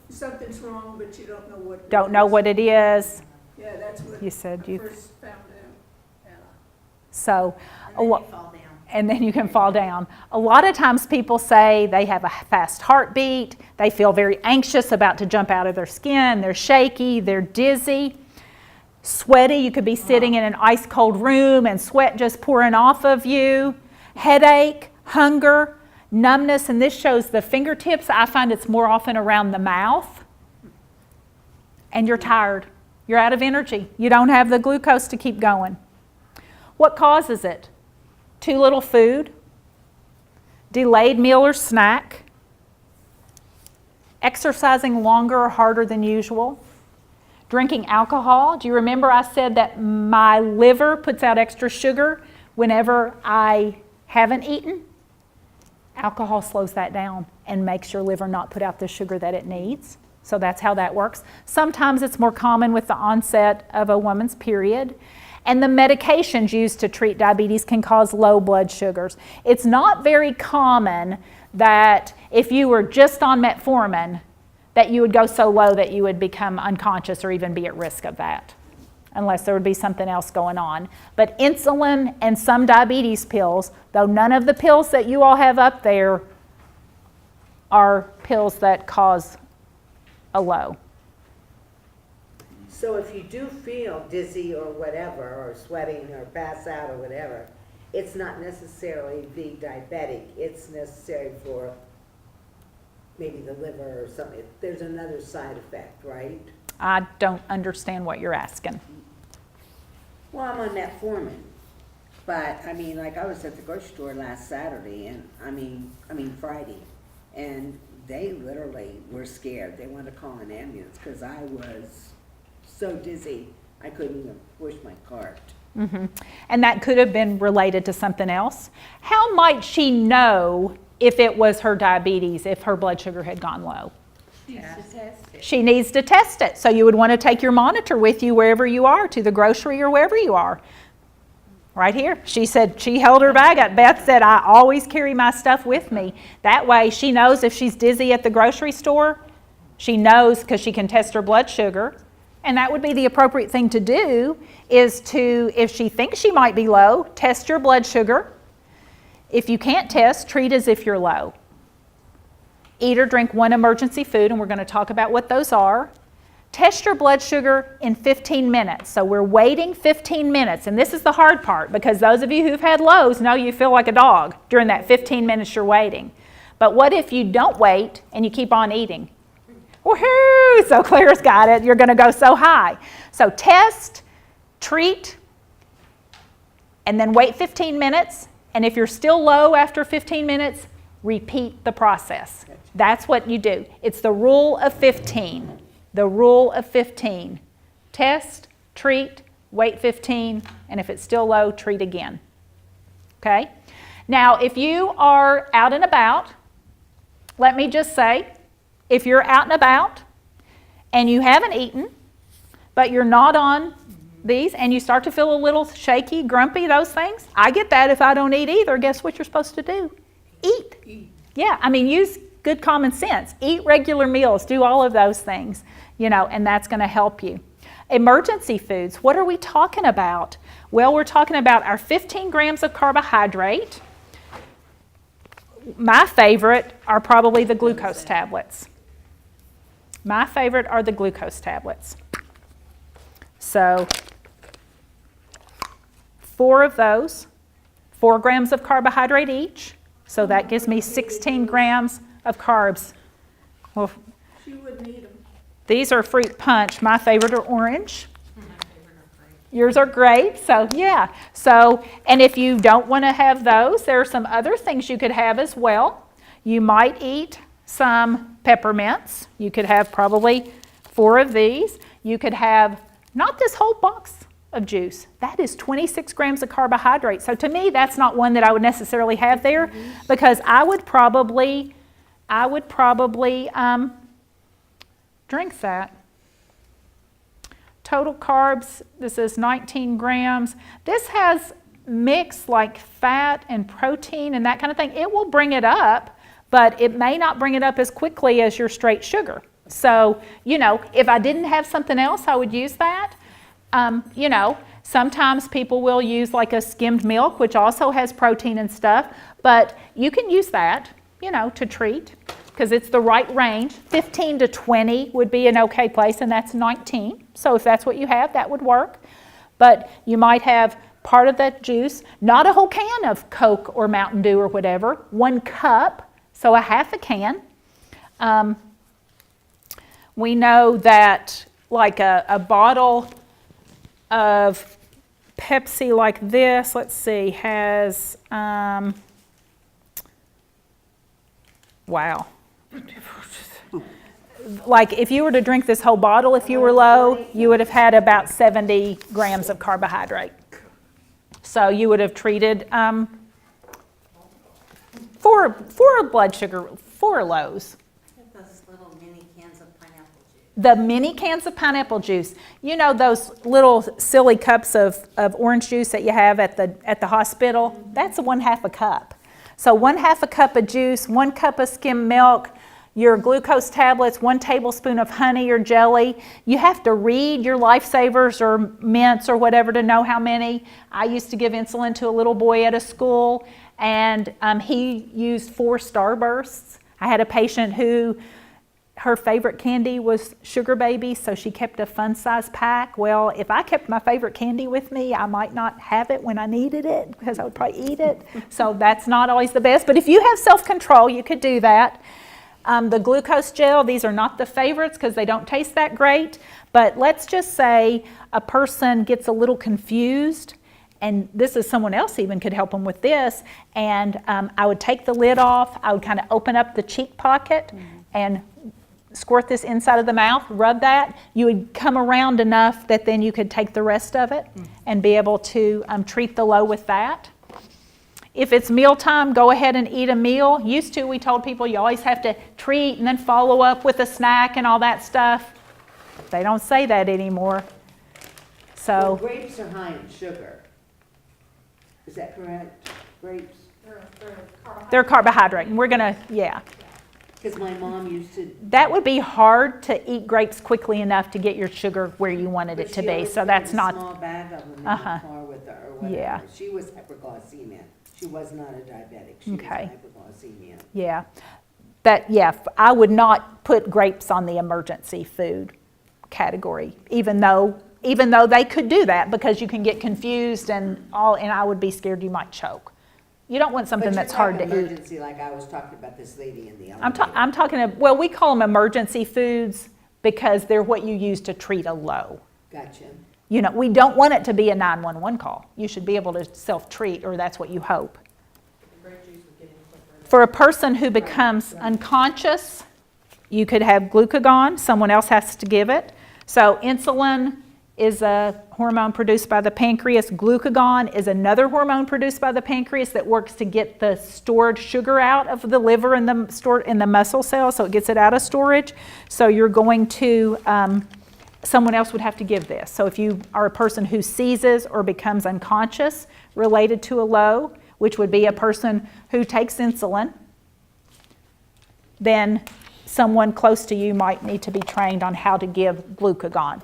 [SPEAKER 10] something's wrong, but you don't know what. it
[SPEAKER 3] don't know
[SPEAKER 10] is.
[SPEAKER 3] what it is.
[SPEAKER 10] Yeah, that's what
[SPEAKER 3] You said
[SPEAKER 10] I
[SPEAKER 3] you,
[SPEAKER 10] first found out. Yeah.
[SPEAKER 3] so,
[SPEAKER 11] And then you fall down.
[SPEAKER 3] and then you can fall down. A lot of times people say they have a fast heartbeat, they feel very anxious, about to jump out of their skin, they're shaky, they're dizzy, sweaty. You could be sitting in an ice cold room and sweat just pouring off of you, headache, hunger, numbness, and this shows the fingertips. I find it's more often around the mouth. And you're tired. You're out of energy. You don't have the glucose to keep going. What causes it? Too little food, delayed meal or snack, exercising longer or harder than usual, drinking alcohol. Do you remember I said that my liver puts out extra sugar whenever I haven't eaten? Alcohol slows that down and makes your liver not put out the sugar that it needs. So that's how that works. Sometimes it's more common with the onset of a woman's period. And the medications used to treat diabetes can cause low blood sugars. It's not very common that if you were just on metformin, that you would go so low that you would become unconscious or even be at risk of that, unless there would be something else going on. But insulin and some diabetes pills, though none of the pills that you all have up there are pills that cause a low.
[SPEAKER 5] So if you do feel dizzy or whatever, or sweating or pass out or whatever, it's not necessarily the diabetic, it's necessary for maybe the liver or something. There's another side effect, right?
[SPEAKER 3] I don't understand what you're asking.
[SPEAKER 5] Well, I'm on metformin, but I mean, like I was at the grocery store last Saturday and I mean Friday, and they literally were scared. They wanted to call an ambulance because I was so dizzy I couldn't even push my cart.
[SPEAKER 3] Mm-hmm. And that could have been related to something else. How might she know if it was her diabetes, if her blood sugar had gone low? She needs to test it. So you would want to take your monitor with you wherever you are, to the grocery or wherever you are. Right here. She said she held her bag up. Beth said, I always carry my stuff with me. That way she knows if she's dizzy at the grocery store, she knows because she can test her blood sugar. And that would be the appropriate thing to do, is to, if she thinks she might be low, test your blood sugar. If you can't test, treat as if you're low. Eat or drink one emergency food, and we're going to talk about what those are. Test your blood sugar in 15 minutes. So we're waiting 15 minutes, and this is the hard part, because those of you who've had lows know you feel like a dog during that 15 minutes you're waiting. But what if you don't wait and you keep on eating? Woohoo! So Claire's got it. You're going to go so high. So test, treat, and then wait 15 minutes. And if you're still low after 15 minutes, repeat the process. That's what you do. It's the rule of 15. The rule of 15. Test, treat, wait 15, and if it's still low, treat again. Okay? Now, if you are out and about, let me just say, if you're out and about and you haven't eaten, but you're not on these and you start to feel a little shaky, grumpy, those things, I get that if I don't eat either. Guess what you're supposed to do? Eat. Yeah, I mean, use good common sense. Eat regular meals. Do all of those things, and that's going to help you. Emergency foods, what are we talking about? Well, we're talking about our 15 grams of carbohydrate. My favorite are probably the glucose tablets. My favorite are the glucose tablets. So 4 of those, 4 grams of carbohydrate each. So that gives me 16 grams of carbs. Well,
[SPEAKER 10] She wouldn't eat them.
[SPEAKER 3] these are fruit punch. My favorite are orange. Yours are grape, so yeah. So, and if you don't want to have those, there are some other things you could have as well. You might eat some peppermints. You could have probably 4 of these. You could have not this whole box of juice. That is 26 grams of carbohydrate. So to me, that's not one that I would necessarily have there, because I would probably drink that. Total carbs, this is 19 grams. This has mixed like fat and protein and that kind of thing. It will bring it up, but it may not bring it up as quickly as your straight sugar. So, if I didn't have something else, I would use that. Sometimes people will use like a skimmed milk, which also has protein and stuff, but you can use that, to treat, because it's the right range. 15 to 20 would be an okay place, and that's 19. So if that's what you have, that would work. But you might have part of that juice, not a whole can of Coke or Mountain Dew or whatever, 1 cup, so a half a can. We know that like a bottle of Pepsi like this, let's see, has, wow. Like if you were to drink this whole bottle, if you were low, you would have had about 70 grams of carbohydrate. So you would have treated 4 blood sugar, 4 lows.
[SPEAKER 11] Those little mini cans of pineapple juice.
[SPEAKER 3] The mini cans of pineapple juice. You know those little silly cups of orange juice that you have at the hospital? That's 1/2 a cup. So 1/2 a cup of juice, 1 cup of skim milk, your glucose tablets, 1 tablespoon of honey or jelly. You have to read your Lifesavers or mints or whatever to know how many. I used to give insulin to a little boy at a school, and he used 4 Starbursts. I had a patient who her favorite candy was Sugar Baby, so she kept a fun size pack. Well, if I kept my favorite candy with me, I might not have it when I needed it because I would probably eat it. So that's not always the best. But if you have self-control, you could do that. The glucose gel, these are not the favorites because they don't taste that great. But let's just say a person gets a little confused, and this is someone else even could help them with this. And I would take the lid off. I would kind of open up the cheek pocket and squirt this inside of the mouth, rub that. You would come around enough that then you could take the rest of it and be able to treat the low with that. If it's mealtime, go ahead and eat a meal. Used to, we told people you always have to treat and then follow up with a snack and all that stuff. They don't say that anymore.
[SPEAKER 5] Well,
[SPEAKER 3] So,
[SPEAKER 5] grapes are high in sugar. Is that correct? Grapes?
[SPEAKER 3] they're carbohydrate, and we're gonna, yeah.
[SPEAKER 5] Because my mom used to.
[SPEAKER 3] That would be hard to eat grapes quickly enough to get your sugar where you wanted it to be, so that's
[SPEAKER 5] a
[SPEAKER 3] not,
[SPEAKER 5] small bag of them in the
[SPEAKER 3] Uh-huh.
[SPEAKER 5] car with her or whatever.
[SPEAKER 3] Yeah.
[SPEAKER 5] She was hyperglycemia. She was not a diabetic. She
[SPEAKER 3] Okay.
[SPEAKER 5] was hyperglycemia.
[SPEAKER 3] yeah. I would not put grapes on the emergency food category, even though they could do that because you can get confused and I would be scared you might choke. You don't want something
[SPEAKER 5] But
[SPEAKER 3] that's
[SPEAKER 5] you're
[SPEAKER 3] hard
[SPEAKER 5] talking
[SPEAKER 3] to eat.
[SPEAKER 5] emergency, like I was talking about this lady in the
[SPEAKER 3] I'm
[SPEAKER 5] elevator.
[SPEAKER 3] talking, well, we call them emergency foods because they're what you use to treat a low.
[SPEAKER 5] Gotcha.
[SPEAKER 3] You know, we don't want it to be a 911 call. You should be able to self-treat, or that's what you hope. For a person who becomes unconscious, you could have glucagon. Someone else has to give it. So insulin is a hormone produced by the pancreas. Glucagon is another hormone produced by the pancreas that works to get the stored sugar out of the liver and the stored in the muscle cells, so it gets it out of storage. So you're going to, someone else would have to give this. So if you are a person who seizes or becomes unconscious related to a low, which would be a person who takes insulin, then someone close to you might need to be trained on how to give glucagon.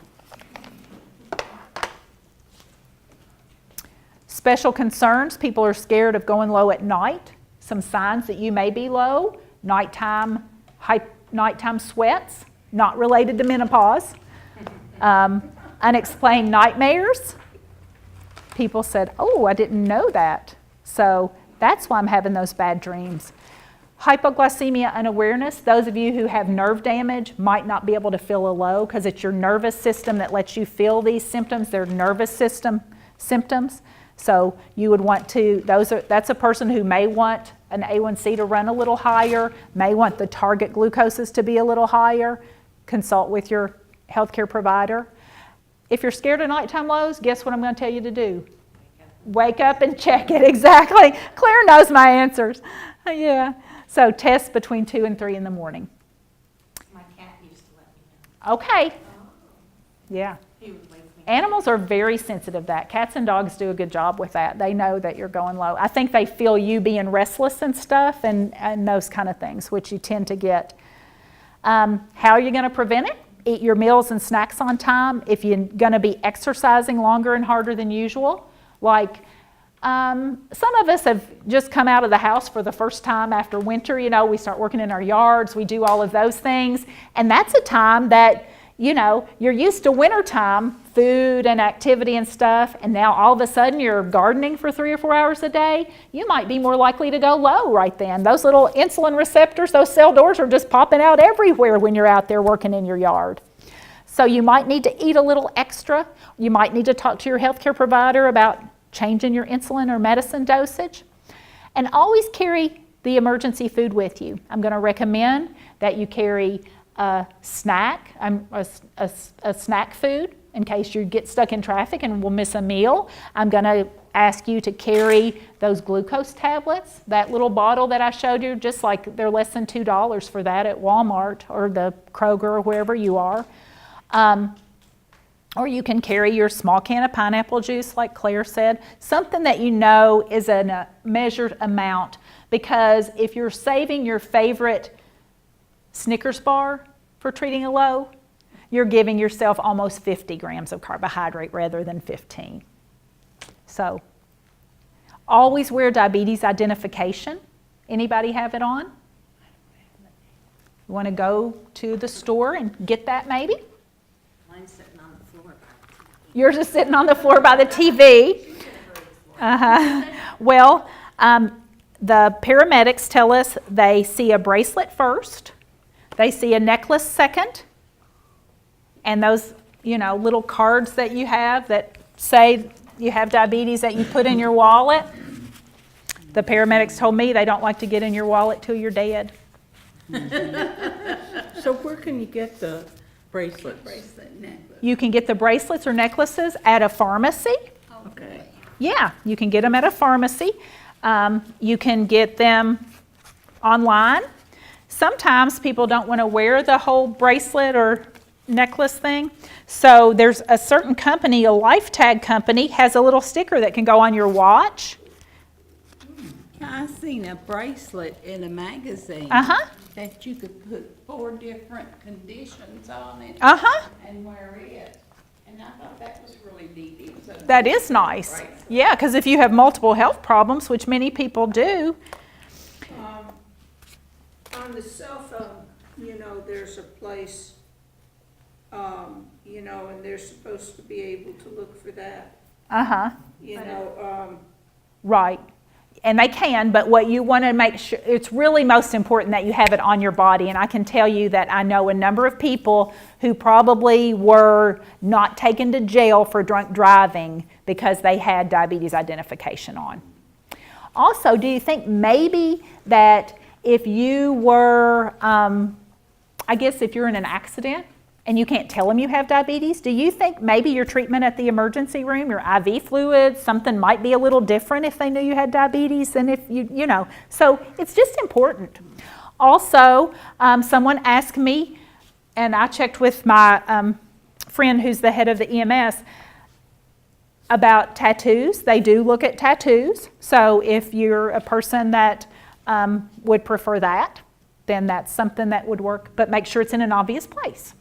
[SPEAKER 3] Special concerns, people are scared of going low at night. Some signs that you may be low: nighttime sweats, not related to menopause. Unexplained nightmares. People said, oh, I didn't know that. So that's why I'm having those bad dreams. Hypoglycemia unawareness. Those of you who have nerve damage might not be able to feel a low because it's your nervous system that lets you feel these symptoms. They're nervous system symptoms. So you would want to, that's a person who may want an A1C to run a little higher, may want the target glucoses to be a little higher. Consult with your healthcare provider. If you're scared of nighttime lows, guess what I'm going to tell you to do? Wake up and check it. Exactly. Claire knows my answers. Yeah. So test between 2 and 3 in the morning.
[SPEAKER 11] My cat used to let me know.
[SPEAKER 3] Okay. Yeah.
[SPEAKER 11] He would wake me.
[SPEAKER 3] Animals are very sensitive to that. Cats and dogs do a good job with that. They know that you're going low. I think they feel you being restless and stuff and those kind of things, which you tend to get. How are you going to prevent it? Eat your meals and snacks on time. If you're going to be exercising longer and harder than usual, like some of us have just come out of the house for the first time after winter. You know, we start working in our yards, we do all of those things, and that's a time that, you know, you're used to wintertime food and activity and stuff, and now all of a sudden you're gardening for 3 or 4 hours a day. You might be more likely to go low right then. Those little insulin receptors, those cell doors are just popping out everywhere when you're out there working in your yard. So you might need to eat a little extra. You might need to talk to your healthcare provider about changing your insulin or medicine dosage. And always carry the emergency food with you. I'm going to recommend that you carry a snack, a snack food in case you get stuck in traffic and will miss a meal. I'm going to ask you to carry those glucose tablets, that little bottle that I showed you, just like they're less than $2 for that at Walmart or the Kroger or wherever you are. Or you can carry your small can of pineapple juice, like Claire said, something that you know is a measured amount, because if you're saving your favorite Snickers bar for treating a low, you're giving yourself almost 50 grams of carbohydrate rather than 15. So, always wear diabetes identification. Anybody have it on? You want to go to the store and get that maybe?
[SPEAKER 11] Mine's sitting on the floor.
[SPEAKER 3] Yours is sitting on the floor by the TV. Well, the paramedics tell us they see a bracelet first, they see a necklace second, and those, little cards that you have that say you have diabetes that you put in your wallet. The paramedics told me they don't like to get in your wallet till you're dead.
[SPEAKER 1] So where can you get the bracelets?
[SPEAKER 8] Bracelet, necklace.
[SPEAKER 3] You can get the bracelets or necklaces at a pharmacy.
[SPEAKER 1] Okay.
[SPEAKER 3] Yeah, you can get them at a pharmacy. You can get them online. Sometimes people don't want to wear the whole bracelet or necklace thing. So there's a certain company, a Life Tag company, has a little sticker that can go on your watch.
[SPEAKER 8] I seen a bracelet in a magazine.
[SPEAKER 3] Uh-huh.
[SPEAKER 8] That you could put 4 different conditions on it.
[SPEAKER 3] Uh-huh.
[SPEAKER 8] And wear it. And I thought that was really neat. It was a
[SPEAKER 3] That is nice.
[SPEAKER 8] bracelet.
[SPEAKER 3] Yeah, because if you have multiple health problems, which many people do.
[SPEAKER 10] On the cell phone, there's a place, and they're supposed to be able to look for that,
[SPEAKER 3] Uh-huh. Right. And they can, but what you want to make sure, it's really most important that you have it on your body. And I can tell you that I know a number of people who probably were not taken to jail for drunk driving because they had diabetes identification on. Also, do you think maybe that if you were, if you're in an accident and you can't tell them you have diabetes, do you think maybe your treatment at the emergency room, your IV fluids, something might be a little different if they knew you had diabetes than if so it's just important. Also, someone asked me, and I checked with my friend who's the head of the EMS, about tattoos. They do look at tattoos. So if you're a person that would prefer that, then that's something that would work, but make sure it's in an obvious place.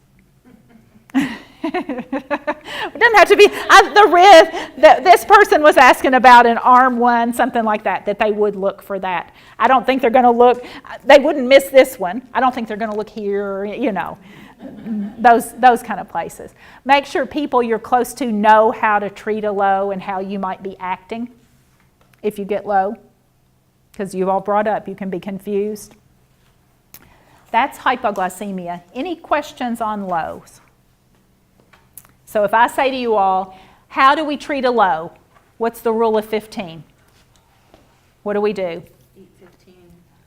[SPEAKER 3] It doesn't have to be the rib. This person was asking about an arm one, something like that they would look for that. I don't think they're going to look, they wouldn't miss this one. I don't think they're going to look here, those kind of places. Make sure people you're close to know how to treat a low and how you might be acting if you get low, because you've all brought up you can be confused. That's hypoglycemia. Any questions on lows? So if I say to you all, how do we treat a low? What's the rule of 15? What do we do?
[SPEAKER 11] Eat 15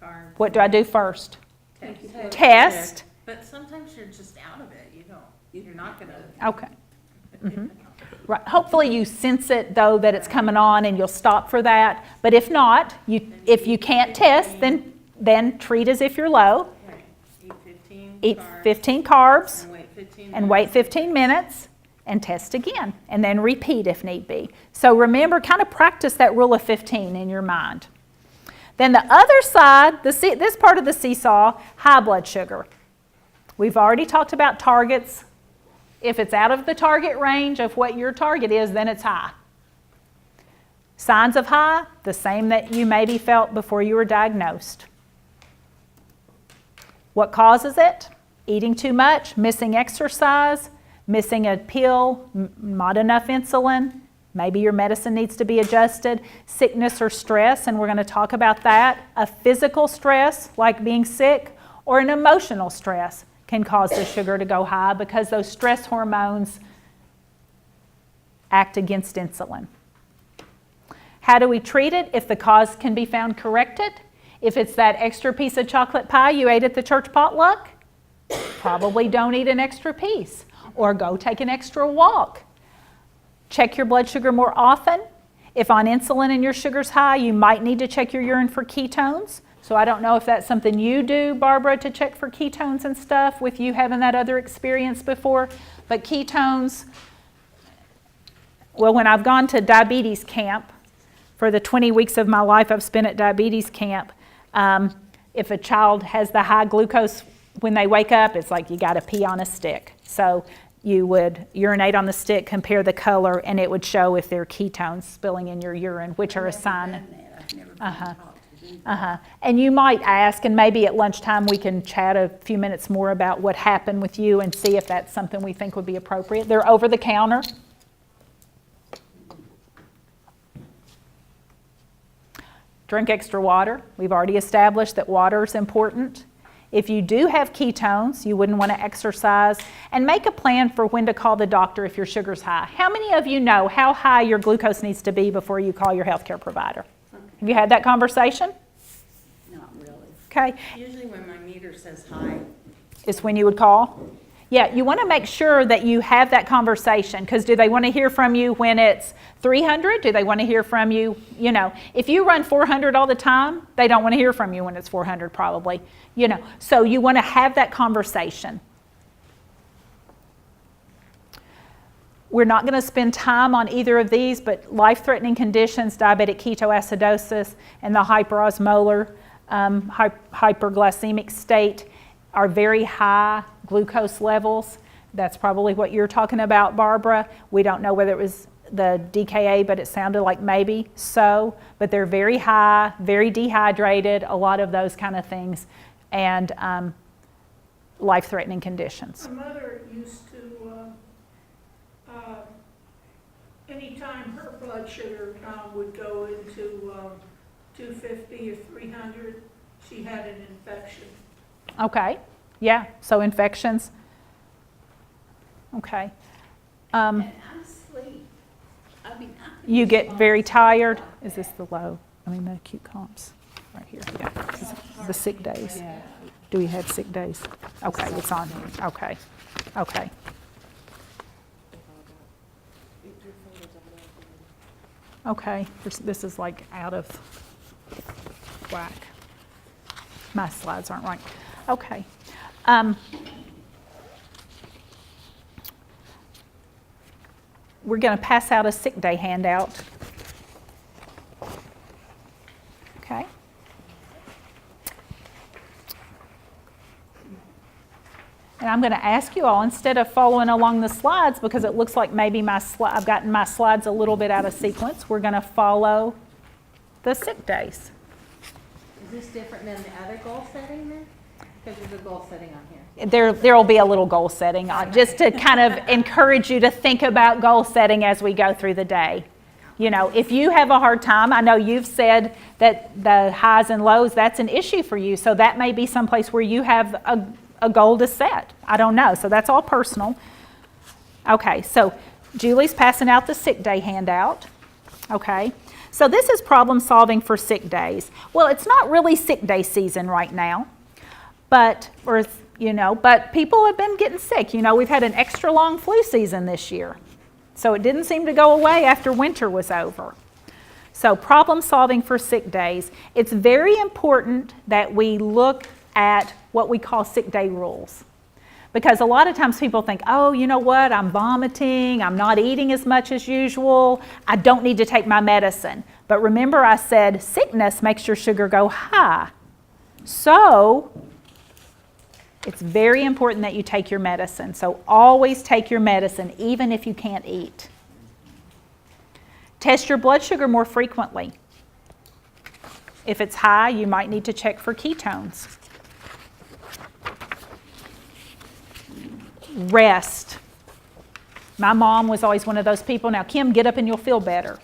[SPEAKER 11] carbs.
[SPEAKER 3] What do I do first?
[SPEAKER 11] Test.
[SPEAKER 3] Test.
[SPEAKER 11] But sometimes you're just out of it. You're not gonna.
[SPEAKER 3] Okay. Mhm. Right. Hopefully you sense it though that it's coming on and you'll stop for that. But if not, if you can't test, then treat as if you're low.
[SPEAKER 11] Right. Eat 15
[SPEAKER 3] Eat
[SPEAKER 11] carbs.
[SPEAKER 3] 15 carbs
[SPEAKER 11] And wait 15
[SPEAKER 3] and wait 15 minutes and test again and then repeat if need be. So remember, kind of practice that rule of 15 in your mind. Then the other side, this part of the seesaw, high blood sugar. We've already talked about targets. If it's out of the target range of what your target is, then it's high. Signs of high, the same that you maybe felt before you were diagnosed. What causes it? Eating too much, missing exercise, missing a pill, not enough insulin, maybe your medicine needs to be adjusted, sickness or stress, and we're going to talk about that. A physical stress, like being sick, or an emotional stress can cause the sugar to go high because those stress hormones act against insulin. How do we treat it? If the cause can be found corrected, if it's that extra piece of chocolate pie you ate at the church potluck, probably don't eat an extra piece or go take an extra walk. Check your blood sugar more often. If on insulin and your sugar's high, you might need to check your urine for ketones. So I don't know if that's something you do, Barbara, to check for ketones and stuff with you having that other experience before. But ketones, well, when I've gone to diabetes camp, for the 20 weeks of my life I've spent at diabetes camp, if a child has the high glucose when they wake up, it's like you got to pee on a stick. So you would urinate on the stick, compare the color, and it would show if there are ketones spilling in your urine, which are a sign.
[SPEAKER 8] I've never been
[SPEAKER 3] Uh-huh.
[SPEAKER 8] taught to do that.
[SPEAKER 3] And you might ask, and maybe at lunchtime we can chat a few minutes more about what happened with you and see if that's something we think would be appropriate. They're over the counter. Drink extra water. We've already established that water is important. If you do have ketones, you wouldn't want to exercise, and make a plan for when to call the doctor if your sugar's high. How many of you know how high your glucose needs to be before you call your healthcare provider? Have you had that conversation?
[SPEAKER 8] Not really.
[SPEAKER 3] Okay,
[SPEAKER 7] Usually when my meter says high,
[SPEAKER 3] is when you would call? Yeah, you want to make sure that you have that conversation, because do they want to hear from you when it's 300? Do they want to hear from you, if you run 400 all the time, they don't want to hear from you when it's 400 probably, So you want to have that conversation. We're not going to spend time on either of these, but life-threatening conditions, diabetic ketoacidosis, and the hyperosmolar hyperglycemic state are very high glucose levels. That's probably what you're talking about, Barbara. We don't know whether it was the DKA, but it sounded like maybe so. But they're very high, very dehydrated, a lot of those kind of things, and life-threatening conditions.
[SPEAKER 10] My mother used to, anytime her blood sugar would go into 250 or 300, she had an infection.
[SPEAKER 3] Okay, yeah, so infections. Okay.
[SPEAKER 8] And I sleep. I mean, I can
[SPEAKER 3] You get
[SPEAKER 8] respond
[SPEAKER 3] very
[SPEAKER 8] to
[SPEAKER 3] tired.
[SPEAKER 8] like
[SPEAKER 3] Is this
[SPEAKER 8] that.
[SPEAKER 3] the low? The acute comps, right here. Yeah, this is the sick days. Do we have sick days? Okay, it's on here. Okay, okay. Okay, this is like out of whack. My slides aren't right. Okay. We're going to pass out a sick day handout. Okay. And I'm going to ask you all, instead of following along the slides, because it looks like maybe I've gotten my slides a little bit out of sequence, we're going to follow the sick days.
[SPEAKER 11] Is this different than the other goal setting then? Because there's a goal setting on here.
[SPEAKER 3] There will be a little goal setting just to kind of encourage you to think about goal setting as we go through the day. If you have a hard time, I know you've said that the highs and lows, that's an issue for you. So that may be someplace where you have a goal to set. I don't know. So that's all personal. Okay, so Julie's passing out the sick day handout. Okay, so this is problem solving for sick days. Well, it's not really sick day season right now, but people have been getting sick. We've had an extra long flu season this year. So it didn't seem to go away after winter was over. So problem solving for sick days. It's very important that we look at what we call sick day rules. Because a lot of times people think, oh, you know what, I'm vomiting, I'm not eating as much as usual, I don't need to take my medicine. But remember I said sickness makes your sugar go high. So it's very important that you take your medicine. So always take your medicine, even if you can't eat. Test your blood sugar more frequently. If it's high, you might need to check for ketones. Rest. My mom was always one of those people, now Kim, get up and you'll feel better.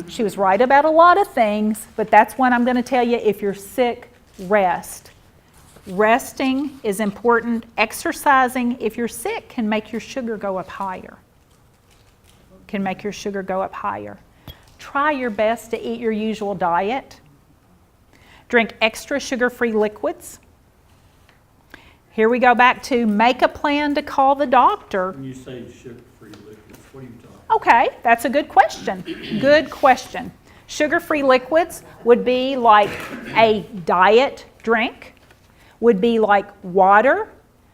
[SPEAKER 3] She was right about a lot of things, but that's one I'm going to tell you, if you're sick, rest. Resting is important. Exercising, if you're sick, can make your sugar go up higher. Can make your sugar go up higher. Try your best to eat your usual diet. Drink extra sugar-free liquids. Here we go back to make a plan to call the doctor.
[SPEAKER 9] When you say sugar-free liquids, what are you talking
[SPEAKER 3] Okay, that's a good question. Good question. Sugar-free liquids would be like a diet drink, would be like water,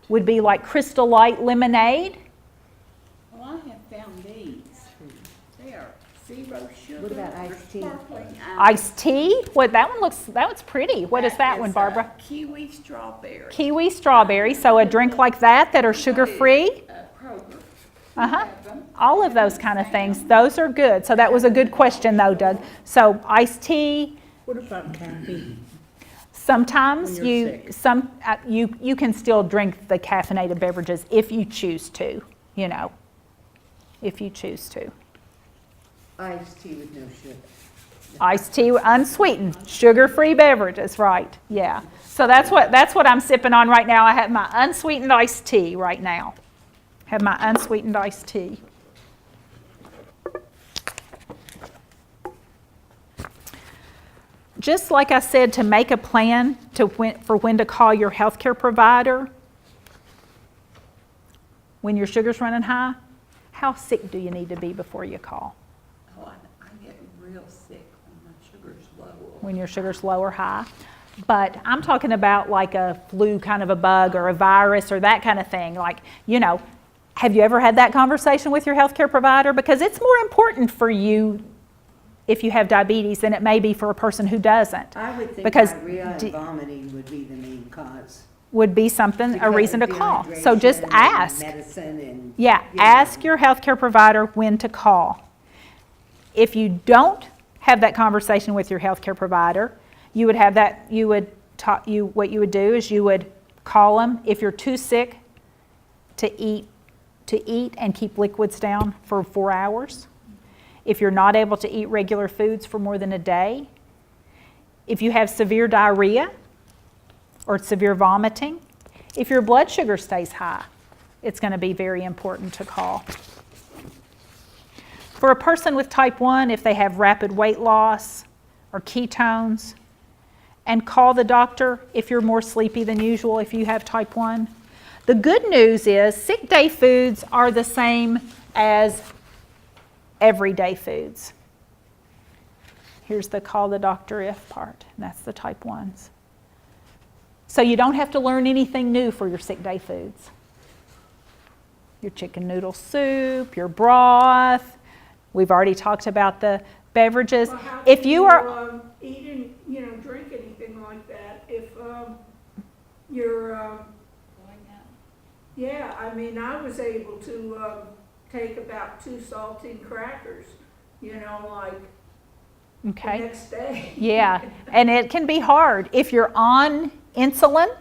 [SPEAKER 3] would be like Crystal Light lemonade.
[SPEAKER 8] Well, I have found these. They are zero sugar.
[SPEAKER 5] What about iced tea?
[SPEAKER 8] Sparkling
[SPEAKER 3] Iced tea? What, that one's pretty. What is that one, Barbara?
[SPEAKER 8] Kiwi strawberry.
[SPEAKER 3] Kiwi strawberry, so a drink like that are sugar-free.
[SPEAKER 8] Kroger.
[SPEAKER 3] Uh-huh. All of those kind of things. Those are good. So that was a good question though, Doug. So iced tea,
[SPEAKER 1] What about caffeine?
[SPEAKER 3] sometimes
[SPEAKER 1] When you're sick.
[SPEAKER 3] you can still drink the caffeinated beverages if you choose to, you know, if you choose to.
[SPEAKER 5] Iced tea with no sugar.
[SPEAKER 3] Iced tea, unsweetened, sugar-free beverages, right? Yeah. So that's what I'm sipping on right now. I have my unsweetened iced tea right now. Have my unsweetened iced tea. Just like I said, to make a plan for when to call your healthcare provider when your sugar's running high, how sick do you need to be before you call?
[SPEAKER 8] Oh, I get real sick when my sugar's low.
[SPEAKER 3] When your sugar's low or high. But I'm talking about like a flu kind of a bug or a virus or that kind of thing. Like, you know, have you ever had that conversation with your healthcare provider? Because it's more important for you if you have diabetes than it may be for a person who doesn't.
[SPEAKER 5] I would think
[SPEAKER 3] Because
[SPEAKER 5] diarrhea and vomiting would be the main cause.
[SPEAKER 3] Would be something, a
[SPEAKER 5] Because
[SPEAKER 3] reason to
[SPEAKER 5] of
[SPEAKER 3] call. So just
[SPEAKER 5] dehydration and
[SPEAKER 3] ask.
[SPEAKER 5] Medicine and.
[SPEAKER 3] Yeah,
[SPEAKER 5] you know.
[SPEAKER 3] ask your healthcare provider when to call. If you don't have that conversation with your healthcare provider, you would have that, what you would do is you would call them if you're too sick to eat and keep liquids down for 4 hours. If you're not able to eat regular foods for more than a day. If you have severe diarrhea or severe vomiting. If your blood sugar stays high, it's going to be very important to call. For a person with type 1, if they have rapid weight loss or ketones, and call the doctor if you're more sleepy than usual if you have type 1. The good news is sick day foods are the same as everyday foods. Here's the call the doctor if part, and that's the type 1s. So you don't have to learn anything new for your sick day foods. Your chicken noodle soup, your broth. We've already talked about the beverages.
[SPEAKER 10] Well, how
[SPEAKER 3] If
[SPEAKER 10] can
[SPEAKER 3] you are
[SPEAKER 10] eat and, drink anything like that if, you're, yeah, I mean, I was able to, take about 2 saltine crackers, like the
[SPEAKER 3] okay.
[SPEAKER 10] next day.
[SPEAKER 3] Yeah, and it can be hard. If you're on insulin,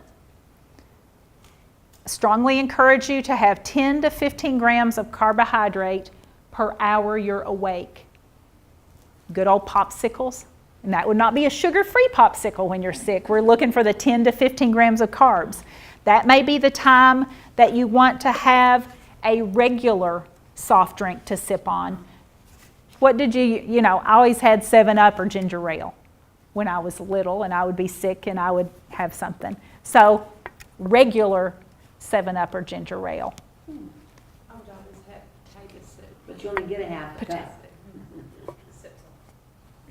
[SPEAKER 3] strongly encourage you to have 10 to 15 grams of carbohydrate per hour you're awake. Good old popsicles. And that would not be a sugar-free popsicle when you're sick. We're looking for the 10 to 15 grams of carbs. That may be the time that you want to have a regular soft drink to sip on. What did I always had 7-Up or ginger ale when I was little, and I would be sick and I would have something. So regular 7-Up or ginger ale.
[SPEAKER 8] I would always have potato soup.
[SPEAKER 5] But you only get a half a cup.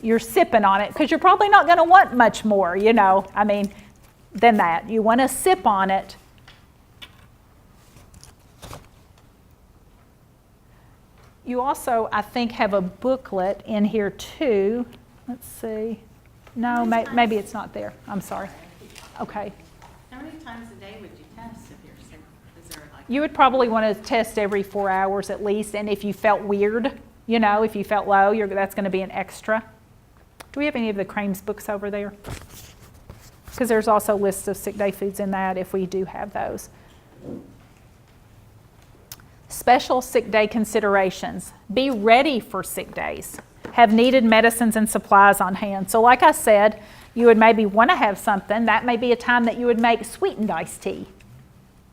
[SPEAKER 3] You're sipping on it because you're probably not going to want much more, than that. You want to sip on it. You also, I think, have a booklet in here too. Let's see. No, maybe it's not there. I'm sorry. Okay.
[SPEAKER 11] How many times a day would you test if you're sick? Is there like?
[SPEAKER 3] You would probably want to test every 4 hours at least, and if you felt weird, if you felt low, that's going to be an extra. Do we have any of the Crames books over there? Because there's also lists of sick day foods in that if we do have those. Special sick day considerations. Be ready for sick days. Have needed medicines and supplies on hand. So like I said, you would maybe want to have something. That may be a time that you would make sweetened iced tea,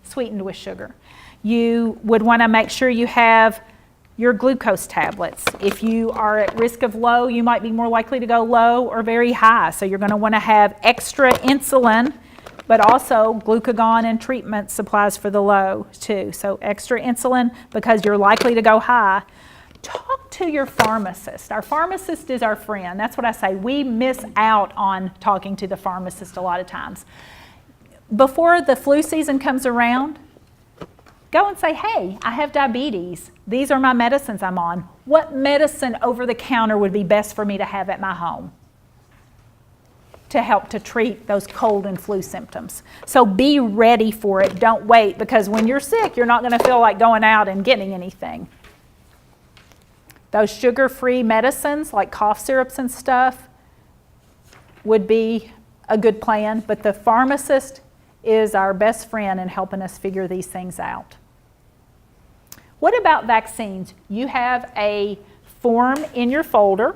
[SPEAKER 3] sweetened with sugar. You would want to make sure you have your glucose tablets. If you are at risk of low, you might be more likely to go low or very high. So you're going to want to have extra insulin, but also glucagon and treatment supplies for the low too. So extra insulin because you're likely to go high. talk to your pharmacist. Our pharmacist is our friend. That's what I say. We miss out on talking to the pharmacist a lot of times. Before the flu season comes around, go and say, hey, I have diabetes. These are my medicines I'm on. What medicine over the counter would be best for me to have at my home to help to treat those cold and flu symptoms? So be ready for it. Don't wait, because when you're sick, you're not going to feel like going out and getting anything. Those sugar-free medicines like cough syrups and stuff would be a good plan, but the pharmacist is our best friend in helping us figure these things out. What about vaccines? You have a form in your folder.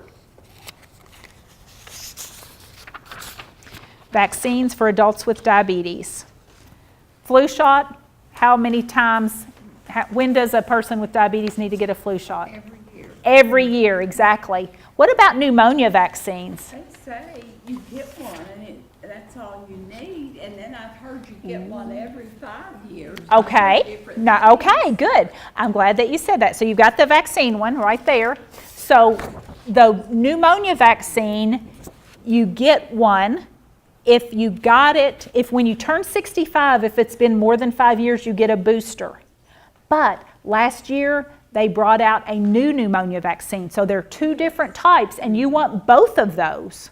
[SPEAKER 3] Vaccines for adults with diabetes. Flu shot, how many times, when does a person with diabetes need to get a flu shot?
[SPEAKER 8] Every year.
[SPEAKER 3] Every year, exactly. What about pneumonia vaccines?
[SPEAKER 8] They say you get one and that's all you need, and then I've heard you get one every 5 years.
[SPEAKER 3] Okay,
[SPEAKER 8] Different
[SPEAKER 3] no,
[SPEAKER 8] things.
[SPEAKER 3] okay, good. I'm glad that you said that. So you've got the vaccine one right there. So the pneumonia vaccine, you get one. If you got it, if when you turn 65, if it's been more than 5 years, you get a booster. But last year, they brought out a new pneumonia vaccine. So there are 2 different types, and you want both of those.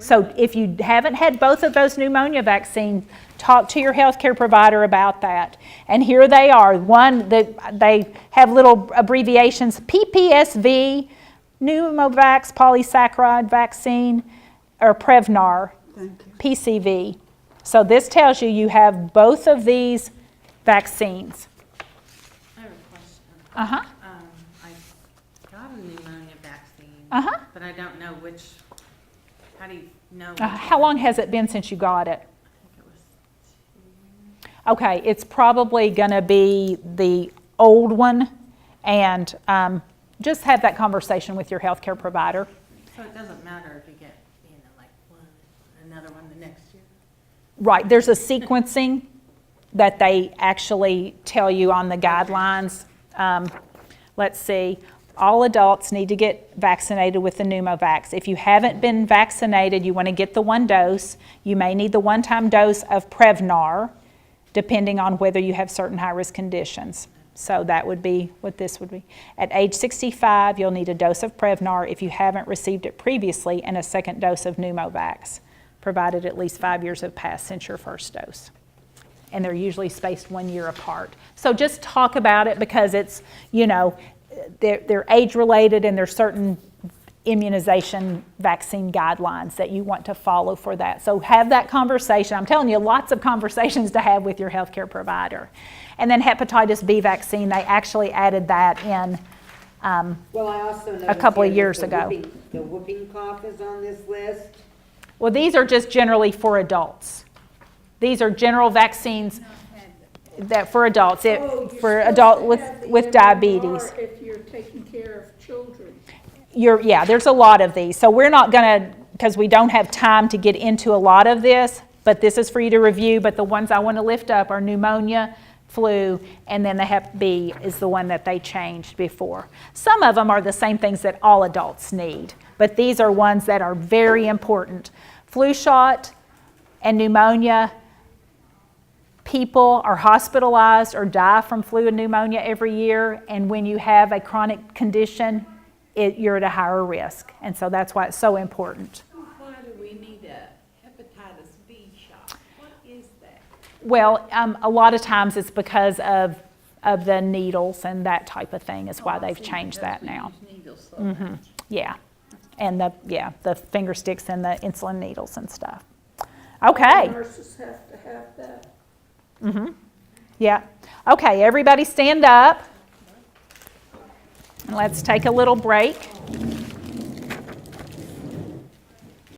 [SPEAKER 3] So if you haven't had both of those pneumonia vaccines, talk to your healthcare provider about that. And here they are. One, they have little abbreviations, PPSV, Pneumovax polysaccharide vaccine, or Prevnar, PCV. So this tells you have both of these vaccines.
[SPEAKER 11] I have a question.
[SPEAKER 3] Uh-huh.
[SPEAKER 11] I got a pneumonia vaccine,
[SPEAKER 3] Uh-huh.
[SPEAKER 11] but I don't know which, how do you know? which
[SPEAKER 3] How long has it been since you got it?
[SPEAKER 11] I think it was 2 years.
[SPEAKER 3] Okay, it's probably going to be the old one, and just have that conversation with your healthcare provider.
[SPEAKER 11] So it doesn't matter if you get, like one, another one the next year?
[SPEAKER 3] Right, there's a sequencing that they actually tell you on the guidelines. Let's see, all adults need to get vaccinated with the Pneumovax. If you haven't been vaccinated, you want to get the 1 dose. You may need the one-time dose of Prevnar, depending on whether you have certain high-risk conditions. So that would be what this would be. At age 65, you'll need a dose of Prevnar if you haven't received it previously, and a second dose of Pneumovax, provided at least 5 years have passed since your first dose. And they're usually spaced 1 year apart. So just talk about it, because it's, they're age-related, and there's certain immunization vaccine guidelines that you want to follow for that. So have that conversation. I'm telling you, lots of conversations to have with your healthcare provider. And then hepatitis B vaccine, they actually added that in
[SPEAKER 5] Well, I also noticed
[SPEAKER 3] a couple of
[SPEAKER 5] here that
[SPEAKER 3] years
[SPEAKER 5] the
[SPEAKER 3] ago.
[SPEAKER 5] The whooping cough is on this list.
[SPEAKER 3] Well, these are just generally for adults. These are general vaccines that for adults, for adult with diabetes.
[SPEAKER 10] If you're taking care of children.
[SPEAKER 3] There's a lot of these. So we're not going to, because we don't have time to get into a lot of this, but this is for you to review. But the ones I want to lift up are pneumonia, flu, and then the Hep B is the one that they changed before. Some of them are the same things that all adults need, but these are ones that are very important. Flu shot and pneumonia, people are hospitalized or die from flu and pneumonia every year, and when you have a chronic condition, you're at a higher risk, and so that's why it's so important.
[SPEAKER 8] Why do we need a hepatitis B shot? What is that?
[SPEAKER 3] Well, a lot of times it's because of the needles and that type of thing is why they've changed that now.
[SPEAKER 8] Needles so much.
[SPEAKER 3] Yeah, and the finger sticks and the insulin needles and stuff. Okay.
[SPEAKER 10] Nurses have to have that.
[SPEAKER 3] Yeah. Okay, everybody stand up. And let's take a little break.